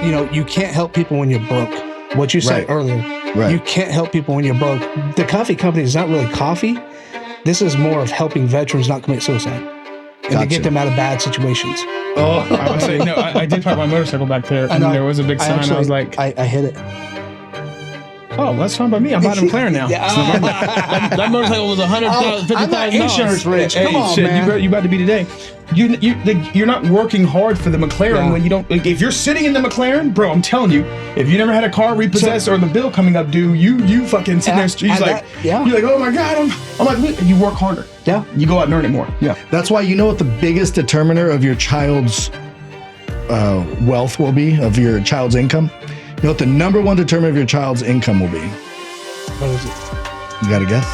you can't help people when you're broke. What you said earlier. Right. You can't help people when you're broke. The coffee company is not really coffee. This is more of helping veterans not commit suicide and to get them out of bad situations. Oh, I would say, no, I did park my motorcycle back there, and there was a big sign. I was like, I hit it. Oh, that's fine by me. I'm buying a McLaren now. That motorcycle was $150,000. Insurance rich. Come on, shit, man. You about to be today. You're not working hard for the McLaren when you don't. Like, if you're sitting in the McLaren, bro, I'm telling you, if you never had a car repossessed or the bill coming up due, you fucking sit there. You're like, oh my god, I'm like, you work harder. Yeah, you go out and earn it more. Yeah, that's why what the biggest determiner of your child's wealth will be, of your child's income. You know what the number one determinant of your child's income will be? What is it? You got a guess?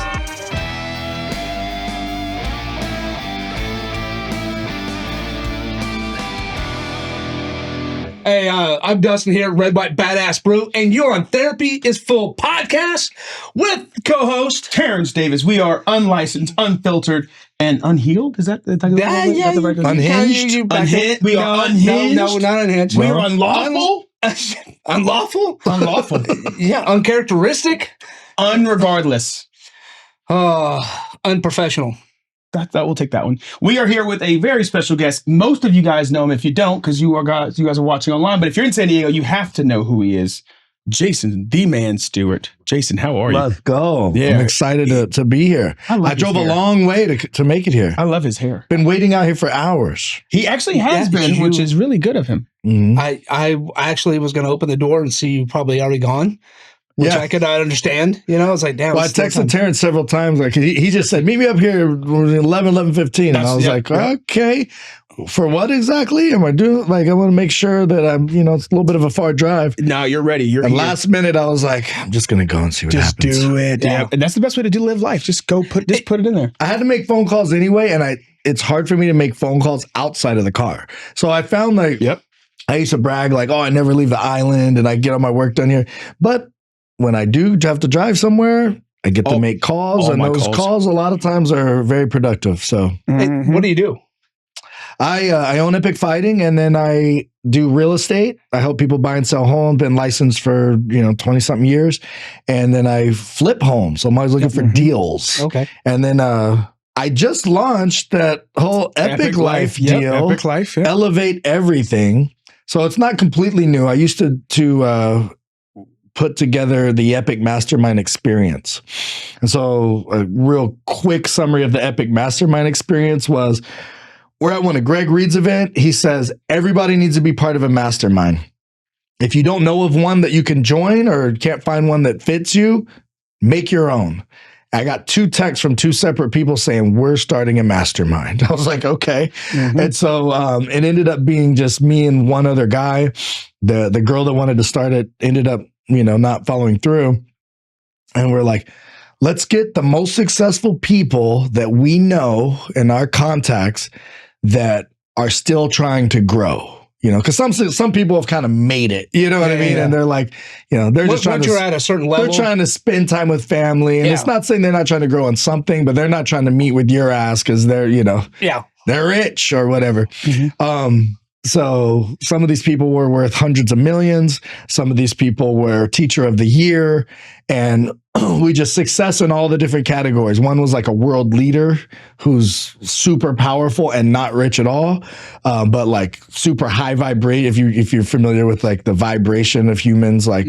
Hey, I'm Dustin here, Red White Badass Brew, and you're on Therapy is Full podcast with co-host Terrence Davis. We are unlicensed, unfiltered, and unhealed. Is that the title? Unhinged? Unhinged? We are unhinged? No, we're not unhinged. We are unlawful? Unlawful? Unlawful. Yeah, uncharacteristic? Unregardless. Unprofessional. That we'll take that one. We are here with a very special guest. Most of you guys know him. If you don't, because you guys are watching online, but if you're in San Diego, you have to know who he is. Jason, the man Stewart. Jason, how are you? Let's go. Yeah. I'm excited to be here. I drove a long way to make it here. I love his hair. Been waiting out here for hours. He actually has been, which is really good of him. Mm-hmm. I actually was going to open the door and see you probably already gone. Which I could not understand. I was like, damn. Well, I texted Terrence several times. Like he just said, meet me up here 11:15. And I was like, okay. For what exactly? Am I doing? Like, I want to make sure that I'm, it's a little bit of a far drive. No, you're ready. And last minute, I was like, I'm just going to go and see what happens. Just do it. Yeah. And that's the best way to live life. Just go put it in there. I had to make phone calls anyway. And it's hard for me to make phone calls outside of the car. So I found I used to brag like, oh, I never leave the island and I get all my work done here. But when I do have to drive somewhere, I get to make calls, and those calls a lot of times are very productive. So, what do you do? I own Epic Fighting, and then I do real estate. I help people buy and sell homes. Been licensed for 20 something years, and then I flip homes. So I'm always looking for deals. Okay, and then I just launched that whole Epic Life deal. Epic Life, Elevate everything. So it's not completely new. I used to put together the Epic Mastermind experience. And so a real quick summary of the Epic Mastermind experience was, we're at one of Greg Reed's event. He says, everybody needs to be part of a mastermind. If you don't know of one that you can join or can't find one that fits you, make your own. I got 2 texts from 2 separate people saying, we're starting a mastermind. I was like, okay. And so it ended up being just me and one other guy. The girl that wanted to start it ended up not following through. And we're like, let's get the most successful people that we know in our contacts that are still trying to grow. Because some people have kind of made it, what I mean? Yeah. And they're like, they're just trying to, you're at a certain level, they're trying to spend time with family. And it's not saying they're not trying to grow on something, but they're not trying to meet with your ass because they're, they're rich or whatever. So some of these people were worth hundreds of millions. Some of these people were Teacher of the Year. And we just success in all the different categories. One was like a world leader who's super powerful and not rich at all, but like super high vibrate. If you're familiar with like the vibration of humans, like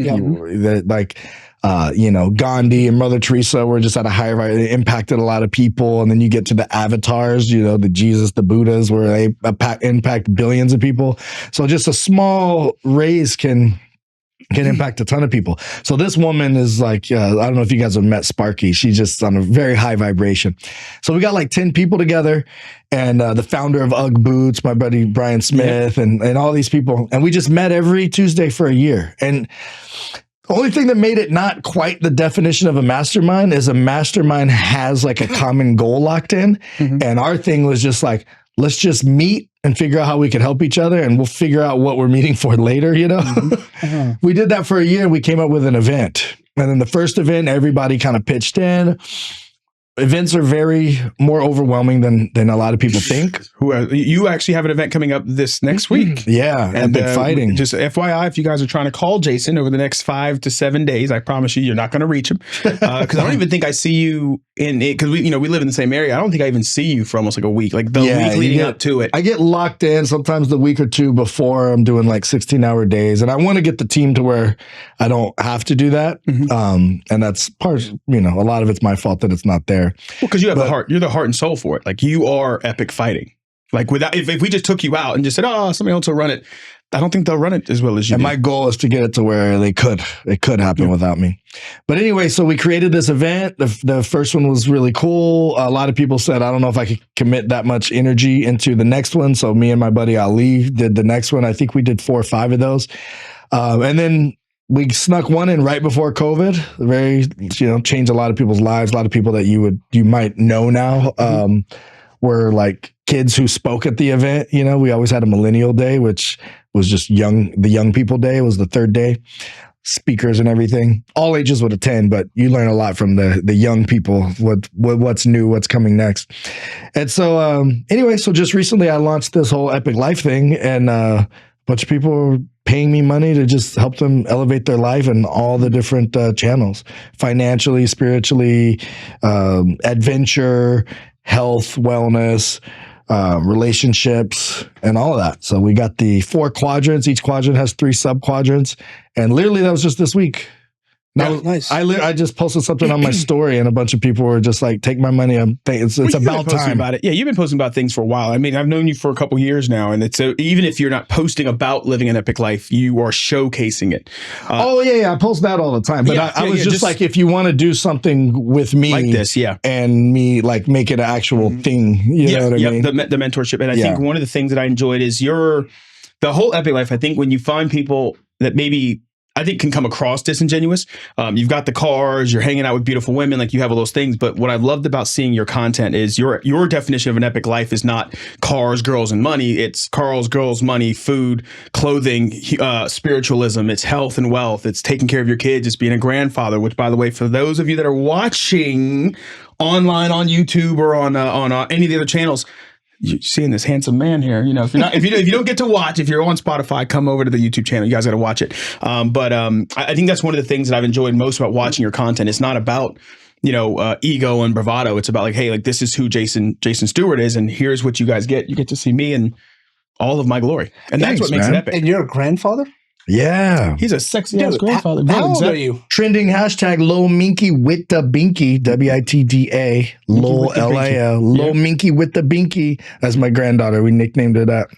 Gandhi and Mother Teresa were just at a higher, they impacted a lot of people. And then you get to the avatars, the Jesus, the Buddhas, where they impact billions of people. So just a small raise can impact a ton of people. So this woman is like, I don't know if you guys have met Sparky. She's just on a very high vibration. So we got like 10 people together, and the founder of UGG Boots, my buddy Brian Smith, and all these people. And we just met every Tuesday for a year. And the only thing that made it not quite the definition of a mastermind is a mastermind has like a common goal locked in. And our thing was just like, let's just meet and figure out how we could help each other, and we'll figure out what we're meeting for later, We did that for a year, and we came up with an event. And then the first event, everybody kind of pitched in. events are very more overwhelming than a lot of people think. You actually have an event coming up this next week. Yeah, and epic fighting. Just FYI, if you guys are trying to call Jason over the next 5 to 7 days, I promise you're not going to reach him, because I don't even think I see you in it, because we live in the same area. I don't think I even see you for almost like a week, like the week leading up to it. I get locked in sometimes the week or two before. I'm doing like 16-hour days, and I want to get the team to where I don't have to do that. And that's part, a lot of it's my fault that it's not there. Well, because you have the heart. You're the heart and soul for it. Like, you are epic fighting. Like, without, if we just took you out and just said, oh, somebody else will run it, I don't think they'll run it as well as you. And my goal is to get it to where it could happen without me. But anyway, so we created this event. The first one was really cool. A lot of people said, I don't know if I could commit that much energy into the next one. So me and my buddy Ali did the next one. I think we did 4 or 5 of those. And then we snuck one in right before COVID. Very, changed a lot of people's lives. A lot of people that you might know now were like kids who spoke at the event. We always had a millennial day, which was just the young people day. It was the 3rd day. Speakers and everything. All ages would attend, but you learn a lot from the young people, what's new, what's coming next. And so anyway, so just recently I launched this whole Epic Life thing, and a bunch of people were paying me money to just help them elevate their life in all the different channels, financially, spiritually, adventure, health, wellness, relationships, and all of that. So we got the 4 quadrants. Each quadrant has 3 sub-quadrants. And literally that was just this week. Nice. I just posted something on my story, and a bunch of people were just like, take my money. It's about time. About it. Yeah, you've been posting about things for a while. I mean, I've known you for a couple years now, and it's even if you're not posting about living an epic life, you are showcasing it. I post that all the time. But I was just like, if you want to do something with me like this, and me like make it an actual thing, you know what I mean? The mentorship. And I think one of the things that I enjoyed is the whole epic life. I think when you find people that maybe I think can come across disingenuous. You've got the cars, you're hanging out with beautiful women, like you have all those things. But what I've loved about seeing your content is your definition of an epic life is not cars, girls, and money. It's cars, girls, money, food, clothing, spiritualism. It's health and wealth. It's taking care of your kids. It's being a grandfather, which, by the way, for those of you that are watching online on YouTube or on any of the other channels, you're seeing this handsome man here. If you don't get to watch, if you're on Spotify, come over to the YouTube channel. You guys got to watch it. But I think that's one of the things that I've enjoyed most about watching your content. It's not about ego and bravado. It's about like, hey, like this is who Jason Stewart is, and here's what you guys get. You get to see me in all of my glory, and that's what makes it epic. And you're a grandfather. Yeah. He's a sexy ass grandfather. How old are you? Trending hashtag Lil Minky with the Binky, WITDA, Lil LIL, Lil Minky with the Binky. That's my granddaughter. We nicknamed her that.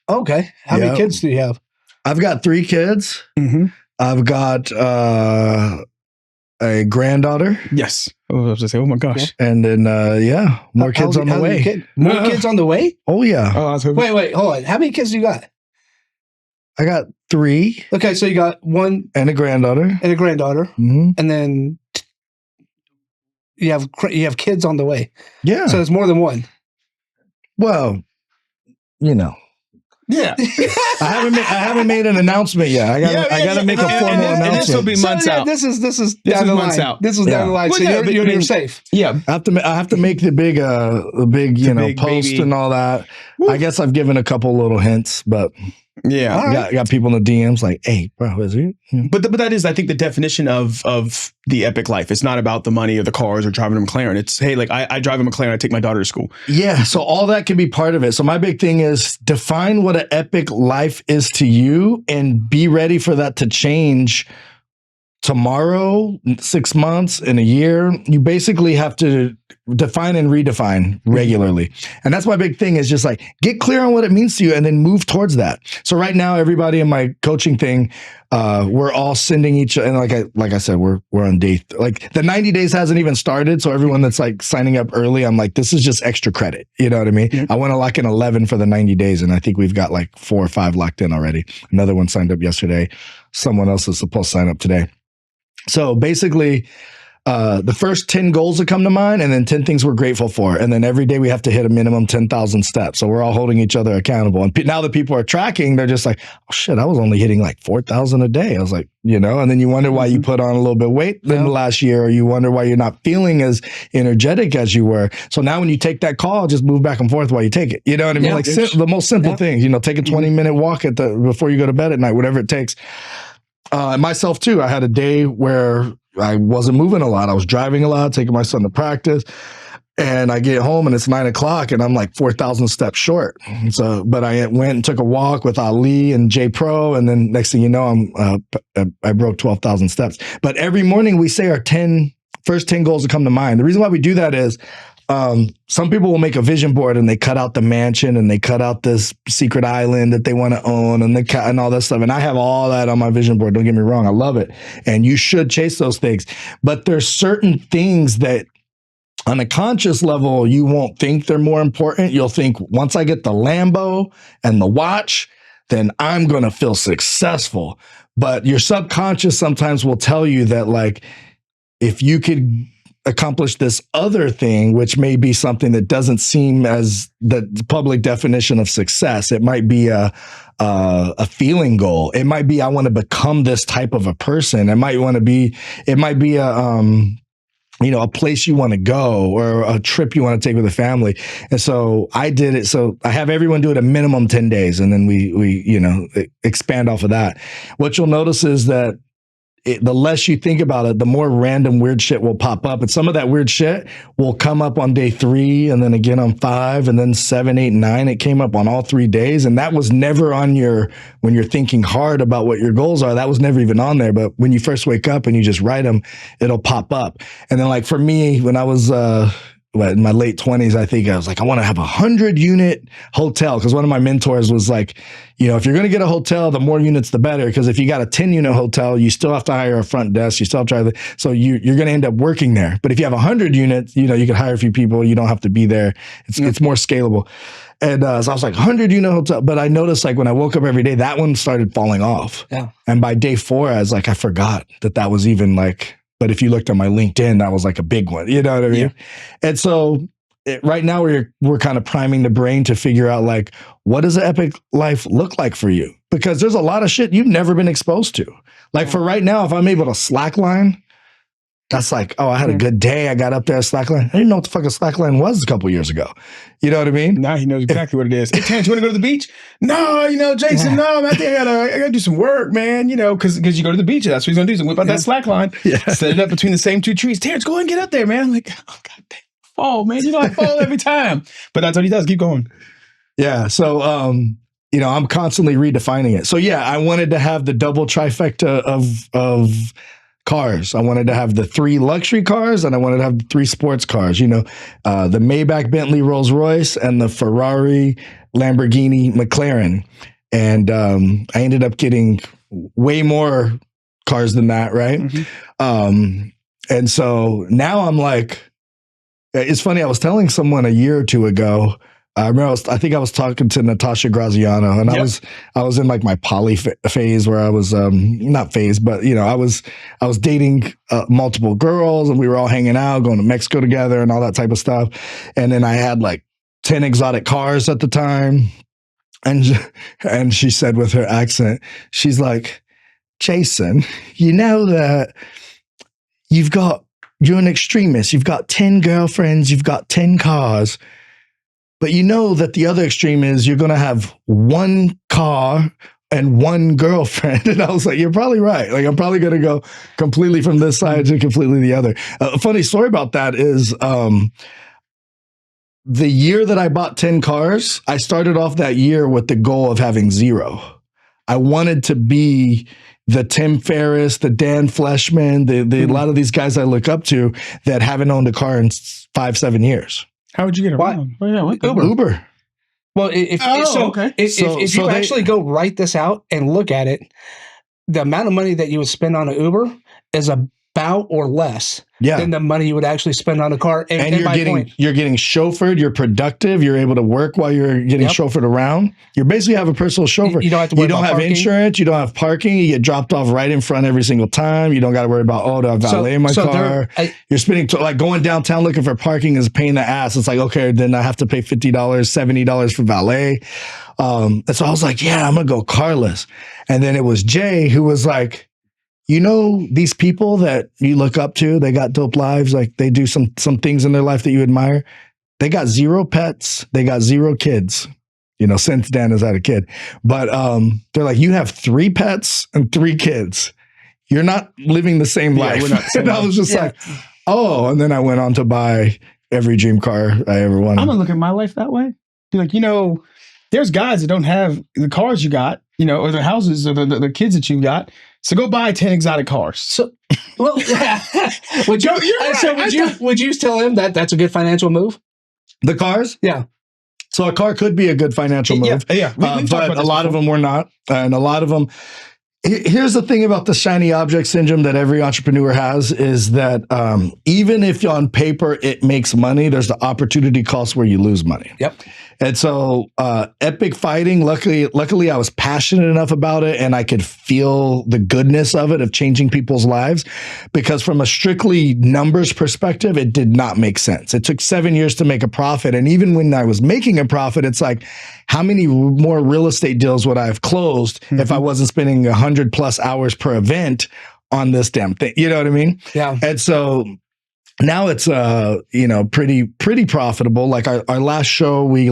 Okay. How many kids do you have? I've got 3 kids. I've got a granddaughter. Yes. I was just say, oh my gosh. And then, more kids on the way. More kids on the way? Oh, yeah. Wait, hold on. How many kids do you got? I got 3. Okay, so you got 1 and a granddaughter, and then you have kids on the way. Yeah, so it's more than 1. Well, Yeah, I haven't made an announcement yet. I gotta make a formal announcement. This will be months out. This is down the line. This is down the line. So you're safe. Yeah, I have to make the big post baby. And all that. Woo. I guess I've given a couple little hints, but. Yeah, got people in the DMs like, hey, bro, is he? But that is, I think, the definition of the epic life. It's not about the money or the cars or driving a McLaren. It's, hey, like I drive a McLaren, I take my daughter to school. Yeah, so all that can be part of it. So my big thing is define what an epic life is to you and be ready for that to change tomorrow, 6 months, in a year. You basically have to define and redefine regularly. And that's my big thing is just like, get clear on what it means to you and then move towards that. So right now, everybody in my coaching thing, we're all sending each, and like I said, we're on day, like the 90 days hasn't even started. So everyone that's like signing up early, I'm like, this is just extra credit. You know what I mean? I want to lock in 11 for the 90 days. And I think we've got like 4 or 5 locked in already. Another one signed up yesterday. Someone else is supposed to sign up today. So basically, the first 10 goals that come to mind, and then 10 things we're grateful for. And then every day we have to hit a minimum 10,000 steps. So we're all holding each other accountable. And now that people are tracking, they're just like, oh shit, I was only hitting like 4,000 a day. I was like, and then you wonder why you put on a little bit of weight in the last year, or you wonder why you're not feeling as energetic as you were. So now when you take that call, just move back and forth while you take it. You know what I mean? The most simple things, take a 20-minute walk before you go to bed at night, whatever it takes. And myself too, I had a day where I wasn't moving a lot. I was driving a lot, taking my son to practice, and I get home and it's 9 o'clock and I'm like 4,000 steps short. So, but I went and took a walk with Ali and J Pro, and then next thing you know, I broke 12,000 steps. But every morning we say our first 10 goals that come to mind. The reason why we do that is some people will make a vision board and they cut out the mansion and they cut out this secret island that they want to own and all that stuff. And I have all that on my vision board. Don't get me wrong. I love it. And you should chase those things. But there's certain things that on a conscious level, you won't think they're more important. You'll think, once I get the Lambo and the watch, then I'm going to feel successful. But your subconscious sometimes will tell you that, like, if you could accomplish this other thing, which may be something that doesn't seem as the public definition of success. It might be a feeling goal. It might be, I want to become this type of a person. It might be a place you want to go, or a trip you want to take with a family. And so I did it. So I have everyone do it a minimum 10 days. And then we expand off of that. What you'll notice is that the less you think about it, the more random weird shit will pop up. And some of that weird shit will come up on day 3, and then again on 5, and then 7, 8, 9. It came up on all 3 days. And that was never on when you're thinking hard about what your goals are, that was never even on there. But when you first wake up and you just write them, it'll pop up. And then, like, for me, when I was, in my late 20s, I think I was like, I want to have a 100-unit hotel. Because one of my mentors was like, if you're going to get a hotel, the more units, the better. Because if you got a 10-unit hotel, you still have to hire a front desk. You still have to hire so you're going to end up working there. But if you have 100 units, you can hire a few people. You don't have to be there. It's more scalable. And so I was like, 100-unit hotel. But I noticed, like, when I woke up every day, that one started falling off. Yeah. And by day 4, I was like, I forgot that was even like. But if you looked at my LinkedIn, that was like a big one. You know what I mean? Yeah. And so right now we're kind of priming the brain to figure out, like, what does an epic life look like for you? Because there's a lot of shit you've never been exposed to. Like, for right now, if I'm able to slackline, that's like, oh, I had a good day. I got up there, slackline. I didn't know what the fuck a slackline was a couple years ago. You know what I mean? Now he knows exactly what it is. Hey, Terrence, you want to go to the beach? No, Jason, no, man, I think I gotta do some work, man. Because you go to the beach, that's what he's gonna do. So whip out that slackline, set it up between the same 2 trees. Terrence, go ahead and get up there, man. I'm like, oh, God damn, fall, man. I fall every time. But that's what he does. Keep going. Yeah. So, I'm constantly redefining it. So yeah, I wanted to have the double trifecta of cars. I wanted to have the 3 luxury cars, and I wanted to have the 3 sports cars, the Maybach, Bentley, Rolls Royce, and the Ferrari, Lamborghini, McLaren. And I ended up getting way more cars than that, right? Mm-hmm. And so now I'm like, it's funny, I was telling someone a year or 2 ago, I remember I think I was talking to Natasha Graziano, and I was in like my poly phase where I was not phase, but I was dating multiple girls, and we were all hanging out, going to Mexico together, and all that type of stuff. And then I had like 10 exotic cars at the time, and she said with her accent, she's like, Jason, you know that you're an extremist. You've got 10 girlfriends, you've got 10 cars. But you know that the other extreme is you're going to have 1 car and 1 girlfriend. And I was like, you're probably right. Like, I'm probably going to go completely from this side to completely the other. A funny story about that is the year that I bought 10 cars, I started off that year with the goal of having 0. I wanted to be the Tim Ferriss, the Dan Fleshman, a lot of these guys I look up to that haven't owned a car in 5-7 years. How would you get around? Uber. Well, if you actually go write this out and look at it, the amount of money that you would spend on an Uber is about about or less than the money you would actually spend on a car. And you're getting chauffeured. You're productive. You're able to work while you're getting chauffeured around. You basically have a personal chauffeur. You don't have to worry about parking. Insurance. You don't have parking. You get dropped off right in front every single time. You don't got to worry about, do I valet my car? You're spending, going downtown looking for parking is a pain in the ass. It's like, okay, then I have to pay $50, $70 for valet. And so I was like, I'm going to go carless. And then it was Jay who was like, these people that you look up to, they got dope lives. Like they do some things in their life that you admire. They got 0 pets. They got 0 kids, since Dan has had a kid. But they're like, you have 3 pets and 3 kids. You're not living the same life. And I was just like, and then I went on to buy every dream car I ever wanted. I'm going to look at my life that way. Be like, there's guys that don't have the cars you got, or the houses or the kids that you got. So go buy 10 exotic cars. So, would you tell him that that's a good financial move? The cars? Yeah. So a car could be a good financial move. Yeah. But a lot of them were not. And a lot of them, here's the thing about the shiny object syndrome that every entrepreneur has is that even if on paper it makes money, there's the opportunity cost where you lose money. Yep. And so epic fighting, luckily I was passionate enough about it and I could feel the goodness of it, of changing people's lives, because from a strictly numbers perspective, it did not make sense. It took 7 years to make a profit. And even when I was making a profit, it's like, how many more real estate deals would I have closed if I wasn't spending 100+ hours per event on this damn thing? You know what I mean? Yeah. And so now it's pretty profitable. Like our last show, we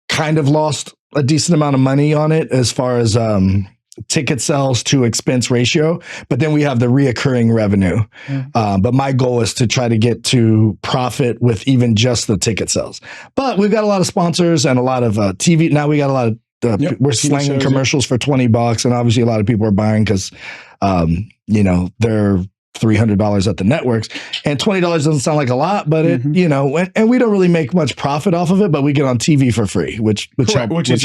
kind of lost a decent amount of money on it as far as ticket sales to expense ratio, but then we have the reoccurring revenue. But my goal is to try to get to profit with even just the ticket sales. But we've got a lot of sponsors and a lot of TV. Now we got a lot of we're slanging commercials for $20, and obviously a lot of people are buying because they're $300 at the networks, and $20 doesn't sound like a lot, but it, and we don't really make much profit off of it, but we get on TV for free, which is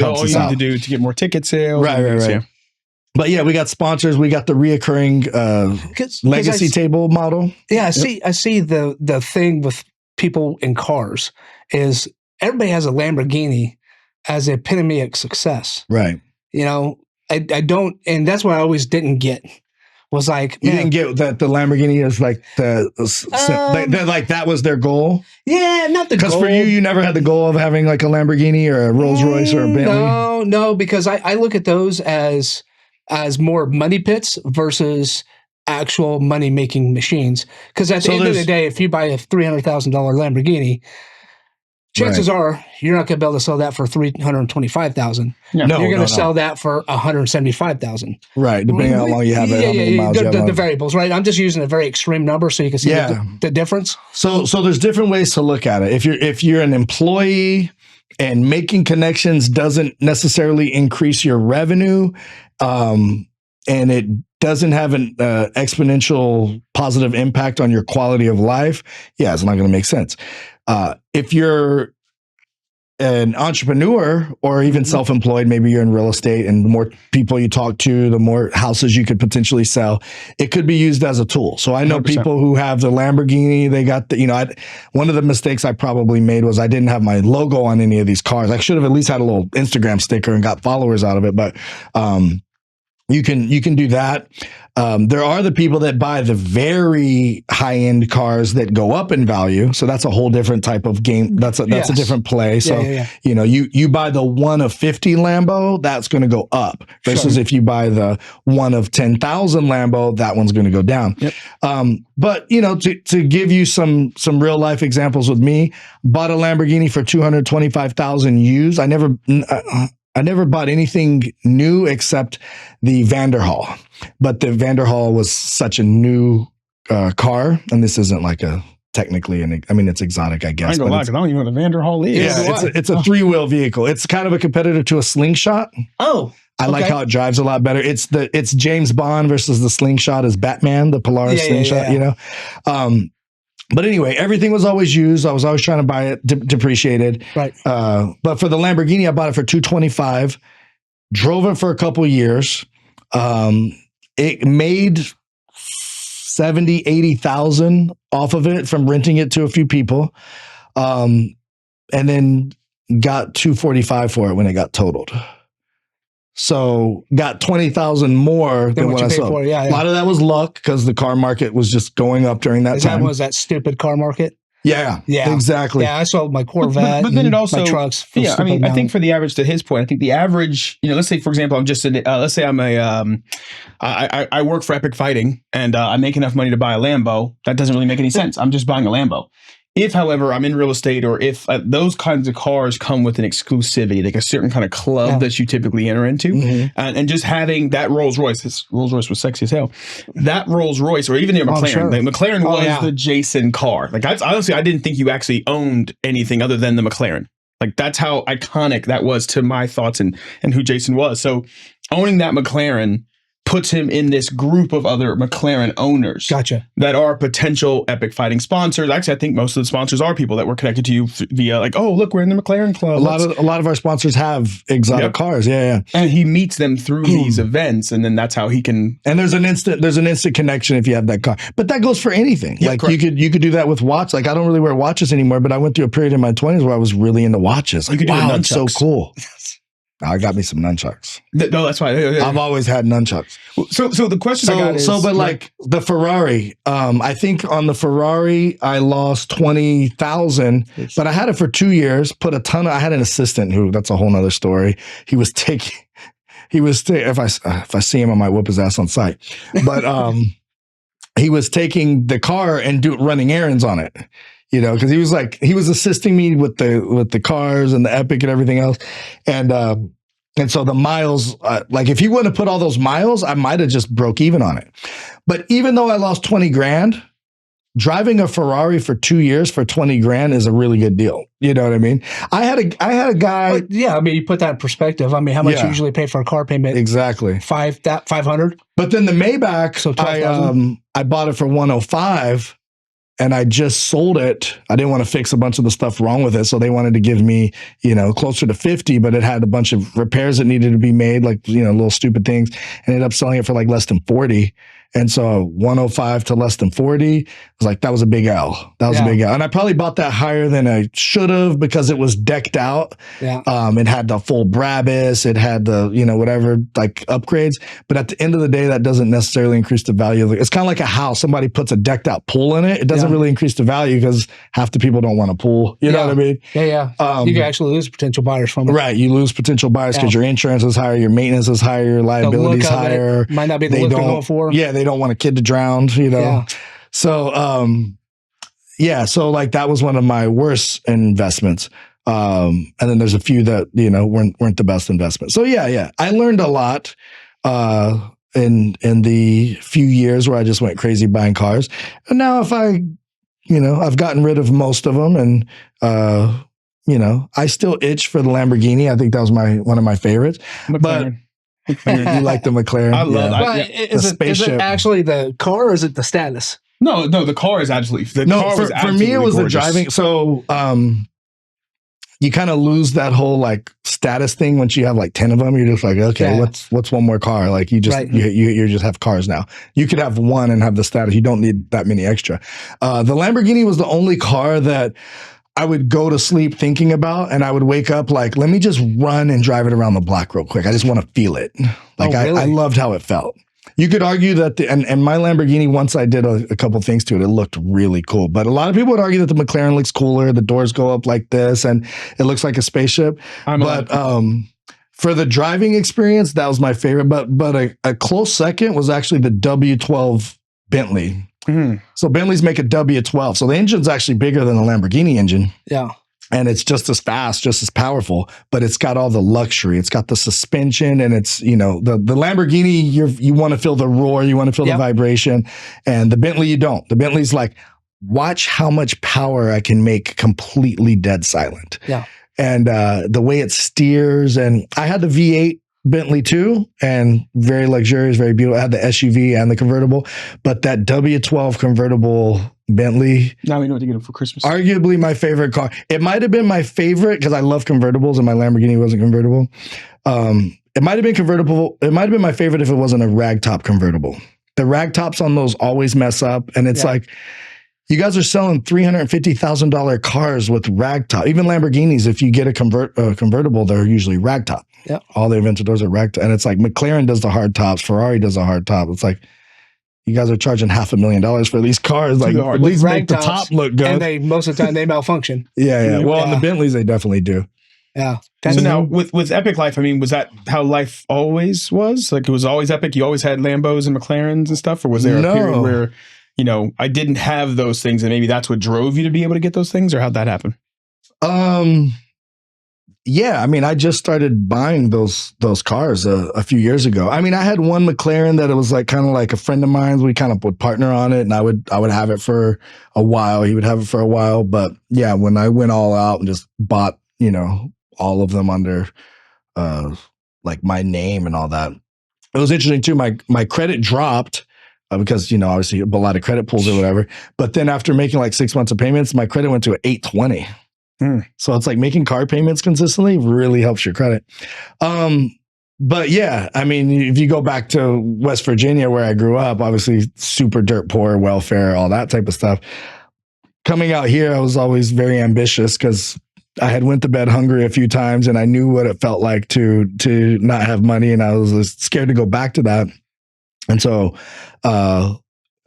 all you need to do to get more ticket sales. Right. Yeah. But we got sponsors. We got the reoccurring legacy table model. Yeah, I see the thing with people in cars is everybody has a Lamborghini as the epitome of success. Right. I don't, and that's what I always didn't get. Was like, you didn't get that the Lamborghini is like like that was their goal. Yeah, not the goal. Because for you never had the goal of having like a Lamborghini or a Rolls Royce or a Bentley. No, because I look at those as more money pits versus actual money making machines. Because at the end of the day, if you buy a $300,000 Lamborghini, chances are you're not going to be able to sell that for $325,000. Yeah. You're going to sell that for $175,000. Right, depending on how long you have it, how many miles you have the variables, right? I'm just using a very extreme number so you can see the difference. So there's different ways to look at it. If you're an employee and making connections doesn't necessarily increase your revenue, and it doesn't have an exponential positive impact on your quality of life, it's not going to make sense. If you're an entrepreneur or even self-employed, maybe you're in real estate, and the more people you talk to, the more houses you could potentially sell. It could be used as a tool. So I know 100%. People who have the Lamborghini, they got the, one of the mistakes I probably made was I didn't have my logo on any of these cars. I should have at least had a little Instagram sticker and got followers out of it. But, you can do that. There are the people that buy the very high end cars that go up in value. So that's a whole different type of game. That's a different play. So, you buy the 1 of 50 Lambo, that's going to go up versus if you buy the 1 of 10,000 Lambo, that one's going to go down. Yep. But to give you some real life examples with me, bought a Lamborghini for $225,000 used. I never bought anything new except the Vanderhall, but the Vanderhall was such a new car, and this isn't like technically it's exotic, I guess. I ain't gonna lie, 'cause I don't even know what a Vanderhall is. Yeah, it's a 3-wheel vehicle. It's kind of a competitor to a Slingshot. Oh, I like how it drives a lot better. It's James Bond versus the Slingshot as Batman, the Polaris Slingshot. But anyway, everything was always used. I was always trying to buy it depreciated. Right. But for the Lamborghini, I bought it for $225,000. Drove it for a couple years. It made 70, 80,000 off of it from renting it to a few people. And then got $245 for it when it got totaled. So got 20,000 more than what I sold. A lot of that was luck because the car market was just going up during that time. Was that stupid car market? Yeah, exactly. Yeah, I sold my Corvette, but then it also my trucks. Yeah, I mean, I think for the average, to his point, I think the average, let's say, for example, I'm just let's say I'm I work for Epic Fighting and I make enough money to buy a Lambo. That doesn't really make any sense. I'm just buying a Lambo. If, however, I'm in real estate, or if those kinds of cars come with an exclusivity, like a certain kind of club that you typically enter into, and just having that Rolls Royce, this Rolls Royce was sexy as hell. That Rolls Royce, or even your McLaren, sure. the McLaren was the Jason car. Like, honestly, I didn't think you actually owned anything other than the McLaren. Like, that's how iconic that was to my thoughts and who Jason was. So owning that McLaren puts him in this group of other McLaren owners that are potential Epic Fighting sponsors. Actually, I think most of the sponsors are people that were connected to you via like, oh, look, we're in the McLaren club. A lot of our sponsors have exotic cars. Yeah. And he meets them through these events, and then that's how he can. And there's an instant connection if you have that car. But that goes for anything. Yeah, like correct. you could do that with watch. Like I don't really wear watches anymore, but I went through a period in my 20s where I was really into watches. Like, wow, it's so cool. I got me some nunchucks. No, that's fine. I've always had nunchucks. So the question I got is... but like the Ferrari, I think on the Ferrari, I lost 20,000, but I had it for 2 years, I had an assistant who, that's a whole nother story. If I see him, I might whip his ass on sight. But he was taking the car and running errands on it. Because he was assisting me with the cars and the Epic and everything else, and so the miles, like if he wouldn't have put all those miles, I might have just broke even on it. But even though I lost 20 grand, driving a Ferrari for 2 years for 20 grand is a really good deal. You know what I mean? I had a guy. Yeah, I mean, you put that in perspective. I mean, how much you usually pay for a car payment? Exactly. 500. But then the Maybach, so I bought it for 105. And I just sold it. I didn't want to fix a bunch of the stuff wrong with it. So they wanted to give me, closer to 50, but it had a bunch of repairs that needed to be made, like, little stupid things. And ended up selling it for like less than 40. And so 105 to less than 40 was like, that was a big L. That was a big L. And I probably bought that higher than I should have because it was decked out. Yeah. It had the full Brabus. It had the, whatever, like upgrades. But at the end of the day, that doesn't necessarily increase the value of it. It's kind of like a house. Somebody puts a decked out pool in it. It doesn't really increase the value because half the people don't want a pool. You know what I mean? Yeah. You can actually lose potential buyers from it. Right. You lose potential buyers because your insurance is higher, your maintenance is higher, your liability is higher. Might not be the look they're going for. Yeah, they don't want a kid to drown, Yeah. So, so like that was one of my worst investments. And then there's a few that, weren't the best investments. So yeah. I learned a lot, in the few years where I just went crazy buying cars. And now if I've gotten rid of most of them and, I still itch for the Lamborghini. I think that was one of my favorites. McLaren. But you like the McLaren? I love Is it actually the car or is it the status? No, the car is absolutely. For me, it was gorgeous. The driving. So, you kind of lose that whole like status thing once you have like 10 of them. You're just like, okay, what's one more car? Like you just you just have cars now. You could have one and have the status. You don't need that many extra. The Lamborghini was the only car that I would go to sleep thinking about, and I would wake up like, let me just run and drive it around the block real quick. I just want to feel it. Like I loved how it felt. You could argue that and my Lamborghini, once I did a couple things to it, it looked really cool. But a lot of people would argue that the McLaren looks cooler. The doors go up like this and it looks like a spaceship. For the driving experience, that was my favorite. But a close second was actually the W12 Bentley. Mm-hmm. So Bentleys make a W12. So the engine's actually bigger than the Lamborghini engine. Yeah. And it's just as fast, just as powerful, but it's got all the luxury. It's got the suspension, and it's, the Lamborghini, you want to feel the roar, you want to feel the vibration, and the Bentley, you don't. The Bentley's like, watch how much power I can make completely dead silent. Yeah. And the way it steers, and I had the V8 Bentley too, and very luxurious, very beautiful. I had the SUV and the convertible, but that W12 convertible Bentley. Now we know what to get him for Christmas. Arguably my favorite car. It might have been my favorite because I love convertibles and my Lamborghini wasn't convertible. It might have been convertible. It might have been my favorite if it wasn't a ragtop convertible. the rag tops on those always mess up. And it's like, you guys are selling $350,000 cars with rag top. Even Lamborghinis, if you get a convertible, they're usually rag top. Yeah. All the Aventadors are rag top. And it's like McLaren does the hard tops. Ferrari does the hard top. It's like, you guys are charging $500,000 for these cars. Like, at least make the top look good. And most of the time they malfunction. Yeah. Well, on the Bentleys, they definitely do. Yeah. So now with Epic Life, I mean, was that how life always was? Like, it was always epic? You always had Lambos and McLarens and stuff? Or was there a period where, you know, I didn't have those things and maybe that's what drove you to be able to get those things? Or how'd that happen? Yeah, I mean, I just started buying those cars a few years ago. I mean, I had one McLaren that it was like kind of like a friend of mine. We kind of would partner on it, and I would have it for a while. He would have it for a while, but yeah, when I went all out and just bought, you know, all of them under like my name and all that, it was interesting too. My credit dropped because, you know, obviously a lot of credit pulls or whatever. But then after making like 6 months of payments, my credit went to 820. So it's like making car payments consistently really helps your credit. But yeah, I mean, if you go back to West Virginia where I grew up, obviously super dirt poor, welfare, all that type of stuff. Coming out here, I was always very ambitious because I had went to bed hungry a few times and I knew what it felt like to not have money, and I was scared to go back to that. And so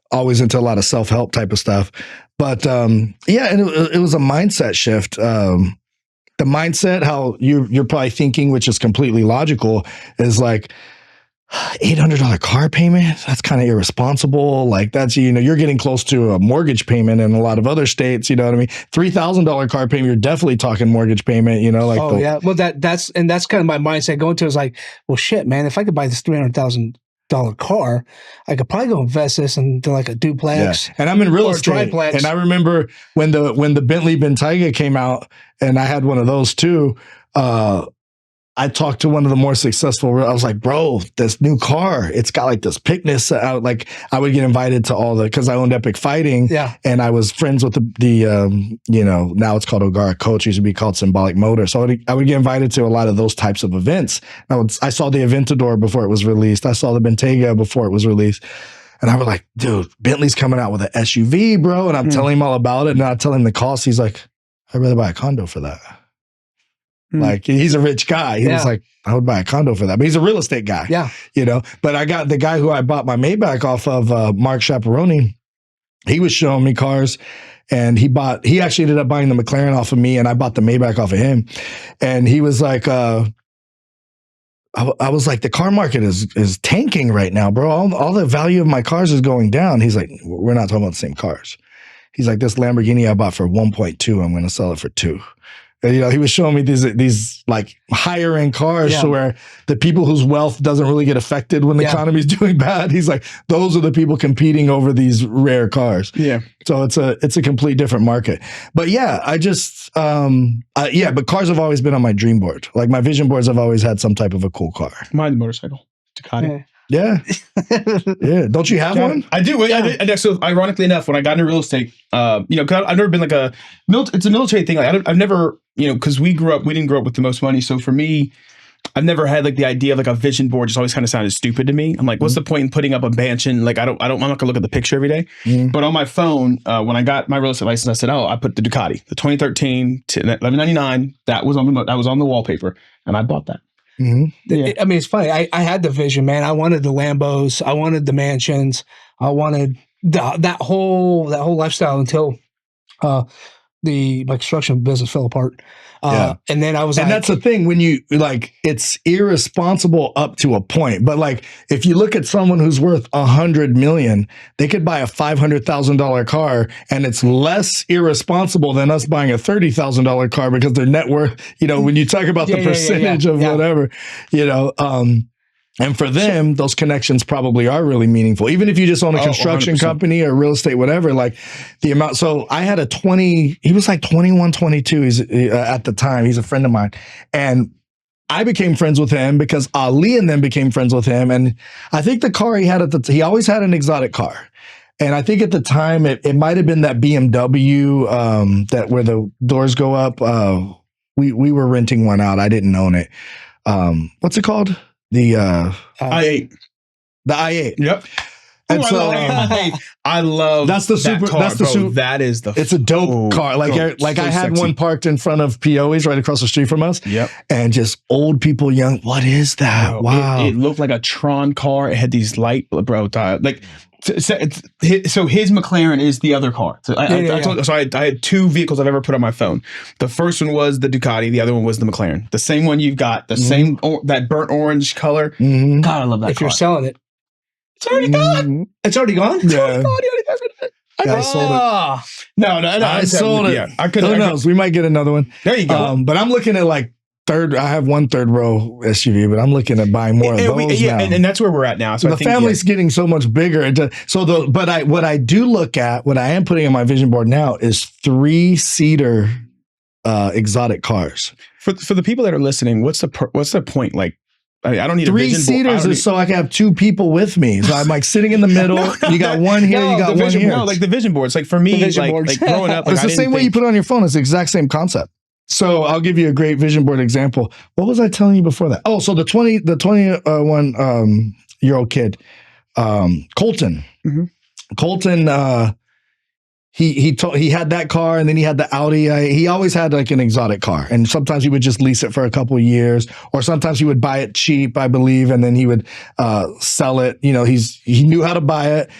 always into a lot of self-help type of stuff. But yeah, and it was a mindset shift. The mindset, how you're probably thinking, which is completely logical, is like $800 car payment. That's kind of irresponsible. Like that's, you know, you're getting close to a mortgage payment in a lot of other states. You know what I mean? $3,000 car payment. You're definitely talking mortgage payment. You know, like yeah. Well, that's kind of my mindset going to is like, well, shit, man. If I could buy this $300,000 car, I could probably go invest this into like a duplex. Yeah. And I'm in real estate. Triplex. And I remember when the Bentley Bentayga came out, and I had one of those too. I talked to one of the more successful. I was like, bro, this new car, it's got like this pickness out. Like I would get invited to all because I owned Epic Fighting. Yeah. And I was friends with the you know, now it's called Ogara Coach. It used to be called Symbolic Motor. So I would get invited to a lot of those types of events. I saw the Aventador before it was released. I saw the Bentayga before it was released. And I was like, dude, Bentley's coming out with an SUV, bro. And I'm telling him all about it. And I tell him the cost. He's like, I'd rather buy a condo for that. Like he's a rich guy. He was like, I would buy a condo for that. But he's a real estate guy. Yeah. You know, but I got the guy who I bought my Maybach off of, Mark Chaperoni. He was showing me cars, and he actually ended up buying the McLaren off of me, and I bought the Maybach off of him. And he was like, I was like, the car market is tanking right now, bro. All the value of my cars is going down. He's like, we're not talking about the same cars. He's like, this Lamborghini I bought for 1.2, I'm going to sell it for 2. And, you know, he was showing me these like higher end cars, so where the people whose wealth doesn't really get affected when the economy is doing bad. He's like, those are the people competing over these rare cars. Yeah. So it's a complete different market. But yeah, I just, but cars have always been on my dream board. Like my vision boards have always had some type of a cool car. Mine's a motorcycle, Ducati. Yeah. Yeah. Don't you have one? I do. Yeah. So ironically enough, when I got into real estate, you know, cause I've never been like it's a military thing. Like I've never, you know, cause we didn't grow up with the most money. So for me, I've never had like the idea of like a vision board. Just always kind of sounded stupid to me. I'm like, what's the point in putting up a mansion? Like I'm not gonna look at the picture every day. But on my phone, when I got my real estate license, I said, I put the Ducati, the 2013 to 1199. That was on the wallpaper, and I bought that. Yeah. I mean, it's funny. I had the vision, man. I wanted the Lambos. I wanted the mansions. I wanted that whole lifestyle until my construction business fell apart. And then I was and that's the thing, when you like, it's irresponsible up to a point. But like, if you look at someone who's worth $100 million, they could buy a $500,000 car, and it's less irresponsible than us buying a $30,000 car because their net worth, you know, when you talk about the percentage of whatever, you know, and for them, those connections probably are really meaningful. Even if you just own a construction 100%. Company or real estate, whatever, like the amount. So I had he was like 21, 22 at the time. He's a friend of mine. And I became friends with him because Ali and them became friends with him. And I think the car he had he always had an exotic car. And I think at the time, it might have been that BMW that where the doors go up. We were renting one out. I didn't own it. What's it called? The i8. The i8. Yep. And so I love that's the super. Car, that's the super. That is the. It's a dope car. Like so I had sexy. one parked in front of POE's right across the street from us. Yep. And just old people, young. What is that? Bro, wow. It looked like a Tron car. It had these light, bro. Like. So his McLaren is the other car. So I had two vehicles I've ever put on my phone. The first one was the Ducati. The other one was the McLaren. The same one you've got. The same that burnt orange color. Mm-hmm. God, I love that. If you're selling it, it's already gone. It's already gone. Yeah. I sold it. No, I sold it. Yeah, I could. Who knows? We might get another one. There you go. But I'm looking at like I have one third row SUV, but I'm looking at buying more of those now. And that's where we're at now. So the family's getting so much bigger. What I do look at, what I am putting on my vision board now is 3-seater exotic cars. For the people that are listening, what's the point? Like, I don't need 3-seaters is so I can have 2 people with me. So I'm like sitting in the middle. You got one here, you got one here. No, like the vision boards. Like for me, like growing up, it's the same way you put it on your phone. It's the exact same concept. So I'll give you a great vision board example. What was I telling you before that? Oh, so the 21-year-old kid, Colton. Mm-hmm. Colton, he had that car, and then he had the Audi. He always had like an exotic car, and sometimes he would just lease it for a couple of years, or sometimes he would buy it cheap, I believe, and then he would sell it. You know, he knew how to buy it,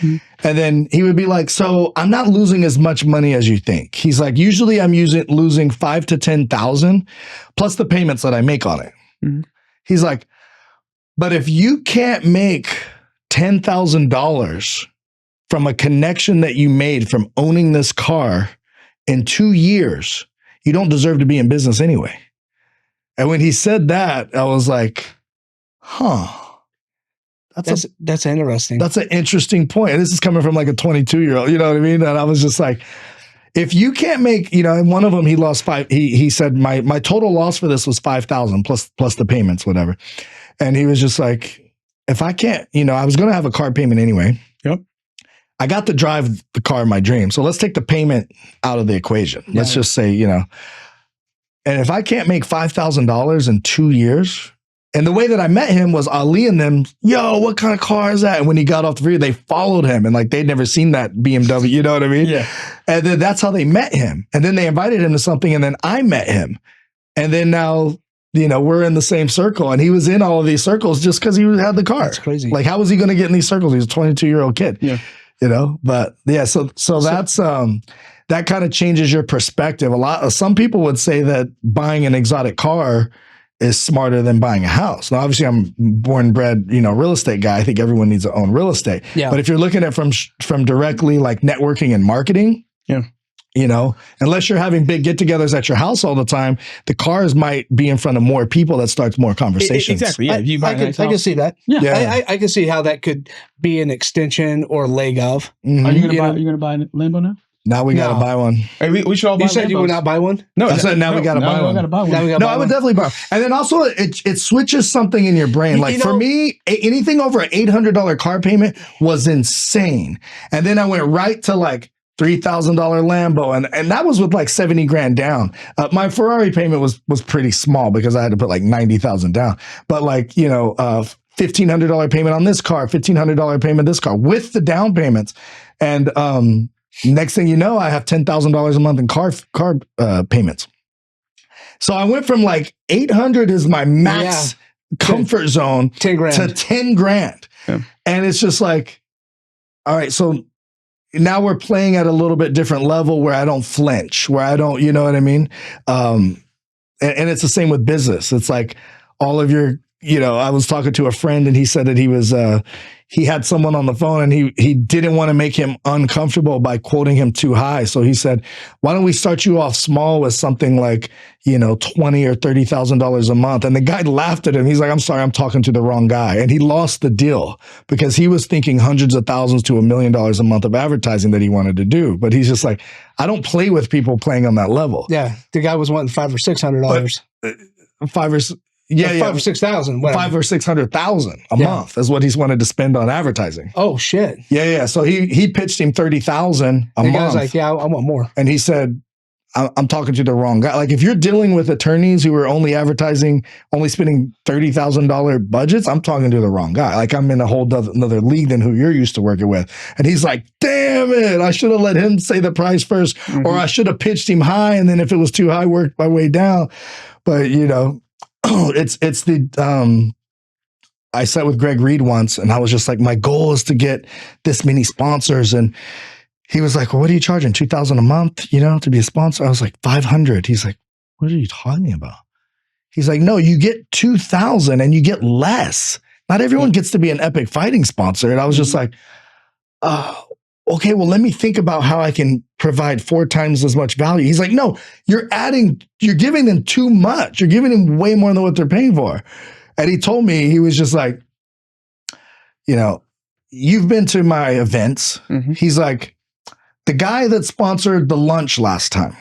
and then he would be like, "So I'm not losing as much money as you think." He's like, "Usually I'm losing $5,000 to $10,000 plus the payments that I make on it." Mm-hmm. He's like, "But if you can't make $10,000 from a connection that you made from owning this car in 2 years, you don't deserve to be in business anyway." And when he said that, I was like, huh. That's interesting. That's an interesting point. And this is coming from like a 22-year-old, you know what I mean? And I was just like, if you can't make, and one of them, he lost he said, my total loss for this was $5,000 plus the payments, whatever. And he was just like, if I can't, I was going to have a car payment anyway. Yep. I got to drive the car of my dream. So let's take the payment out of the equation. Yeah. Let's just say, and if I can't make $5,000 in 2 years, and the way that I met him was Ali and them, yo, what kind of car is that? And when he got off the freeway, they followed him, and like they'd never seen that BMW, you know what I mean? Yeah. And then that's how they met him. And then they invited him to something, and then I met him. And then now, we're in the same circle, and he was in all of these circles just because he had the car. That's crazy. Like, how was he going to get in these circles? He was a 22-year-old kid. Yeah. But yeah, so that's that kind of changes your perspective. Some people would say that buying an exotic car is smarter than buying a house. Now, obviously, I'm born and bred, real estate guy. I think everyone needs to own real estate. Yeah. But if you're looking at from directly like networking and marketing, yeah. Unless you're having big get-togethers at your house all the time, the cars might be in front of more people. That starts more conversations. Exactly. Yeah. I can see that. Yeah. I can see how that could be an extension or leg of. Mm-hmm. Are you going to buy a Lambo now? Now we got to buy one. Hey, we should all buy. You said Lambos. You would not buy one? No, I said now we got to buy one. I would definitely buy one. And then also it switches something in your brain. Like for me, anything over an $800 car payment was insane. And then I went right to like $3,000 Lambo, and that was with like 70 grand down. My Ferrari payment was pretty small because I had to put like 90,000 down. But like $1,500 payment on this car, $1,500 payment this car with the down payments, and next thing you know, I have $10,000 a month in car payments. So I went from like 800 is my max comfort zone 10 grand. to 10 grand, and it's just like, all right, so. Now we're playing at a little bit different level where I don't flinch, where I don't, you know what I mean? And it's the same with business. It's like all of your, I was talking to a friend, and he said that he had someone on the phone, and he didn't want to make him uncomfortable by quoting him too high. So he said, why don't we start you off small with something like, $20,000 or $30,000 a month? And the guy laughed at him. He's like, I'm sorry, I'm talking to the wrong guy. And he lost the deal because he was thinking hundreds of thousands to $1 million a month of advertising that he wanted to do. But he's just like, I don't play with people playing on that level. Yeah. The guy was wanting $500 or $600. $5 or $5,000 or $6,000. $500,000 or $600,000 a month is what he's wanted to spend on advertising. Oh shit! Yeah. So he pitched him $30,000 a month. The guy's like, yeah, I want more. And he said, I'm talking to the wrong guy. Like if you're dealing with attorneys who are only advertising, only spending $30,000 budgets, I'm talking to the wrong guy. Like I'm in a whole another league than who you're used to working with. And he's like, damn it, I should have let him say the price first, or I should have pitched him high. And then if it was too high, worked my way down. But you know, it's the, I sat with Greg Reed once and I was just like, my goal is to get this many sponsors. And he was like, well, what are you charging? $2,000 a month, you know, to be a sponsor? I was like, $500. He's like, what are you talking about? He's like, no, you get 2,000 and you get less. Not everyone gets to be an Epic Fighting sponsor. And I was just like, okay, well, let me think about how I can provide 4 times as much value. He's like, no, you're giving them too much. You're giving them way more than what they're paying for. And he told me, he was just like, you know, you've been to my events. He's like, the guy that sponsored the lunch last time,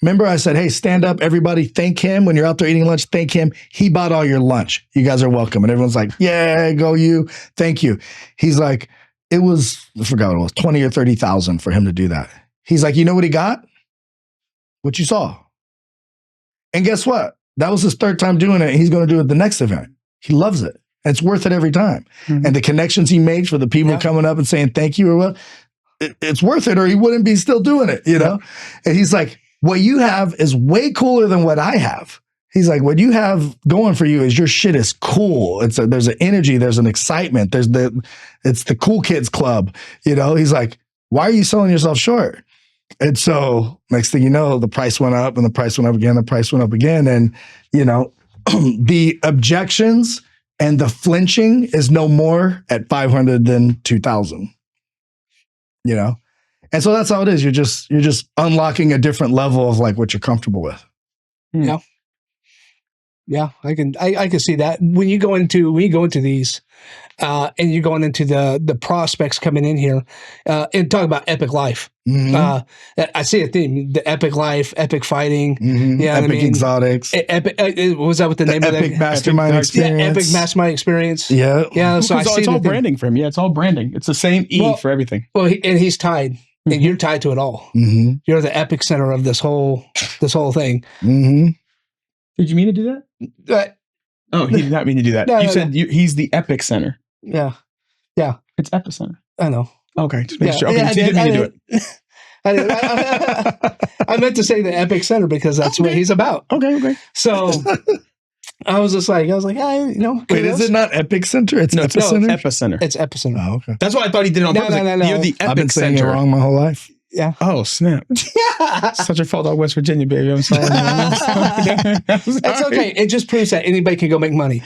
remember I said, hey, stand up, everybody, thank him. When you're out there eating lunch, thank him. He bought all your lunch. You guys are welcome. And everyone's like, yeah, go you. Thank you. He's like, it was, I forgot what it was, 20 or 30,000 for him to do that. He's like, you know what he got? What you saw. And guess what? That was his 3rd time doing it. He's going to do it the next event. He loves it. It's worth it every time. And the connections he makes for the people coming up and saying thank you or what, it's worth it, or he wouldn't be still doing it, you know? And he's like, what you have is way cooler than what I have. He's like, what you have going for you is your shit is cool. There's an energy, there's an excitement, it's the cool kids club, you know? He's like, why are you selling yourself short? And so next thing you know, the price went up and the price went up again, the price went up again. And, you know, the objections and the flinching is no more at 500 than 2,000. You know, and so that's how it is. You're just unlocking a different level of like what you're comfortable with. Yeah, I can see that when you go into these, and you're going into the prospects coming in here, and talk about Epic Life. I see a theme: the Epic Life, Epic Fighting, Epic Exotics. Epic was that what the name of Epic Mastermind Experience? Yeah, Epic Mastermind Experience. Yeah. So it's all branding for him. Yeah, it's all branding. It's the same for everything. Well, and he's tied, and you're tied to it all. You're the epicenter of this whole thing. Did you mean to do that? Oh, he did not mean to do that. You said he's the epic center. Yeah. It's epicenter. I know. Okay, just make sure. Okay, so you didn't mean to do it. I meant to say the Epic Center because that's what he's about. Okay. So I was like, you know. Wait, is it not Epic Center? It's Epicenter? No, it's Epicenter. It's Epicenter. Oh, okay. That's why I thought he did it on purpose. No. You're the Epic I've been saying Center. it wrong my whole life. Yeah. Oh, snap. Such a fault out West Virginia, baby. I'm sorry. It's okay. It just proves that anybody can go make money.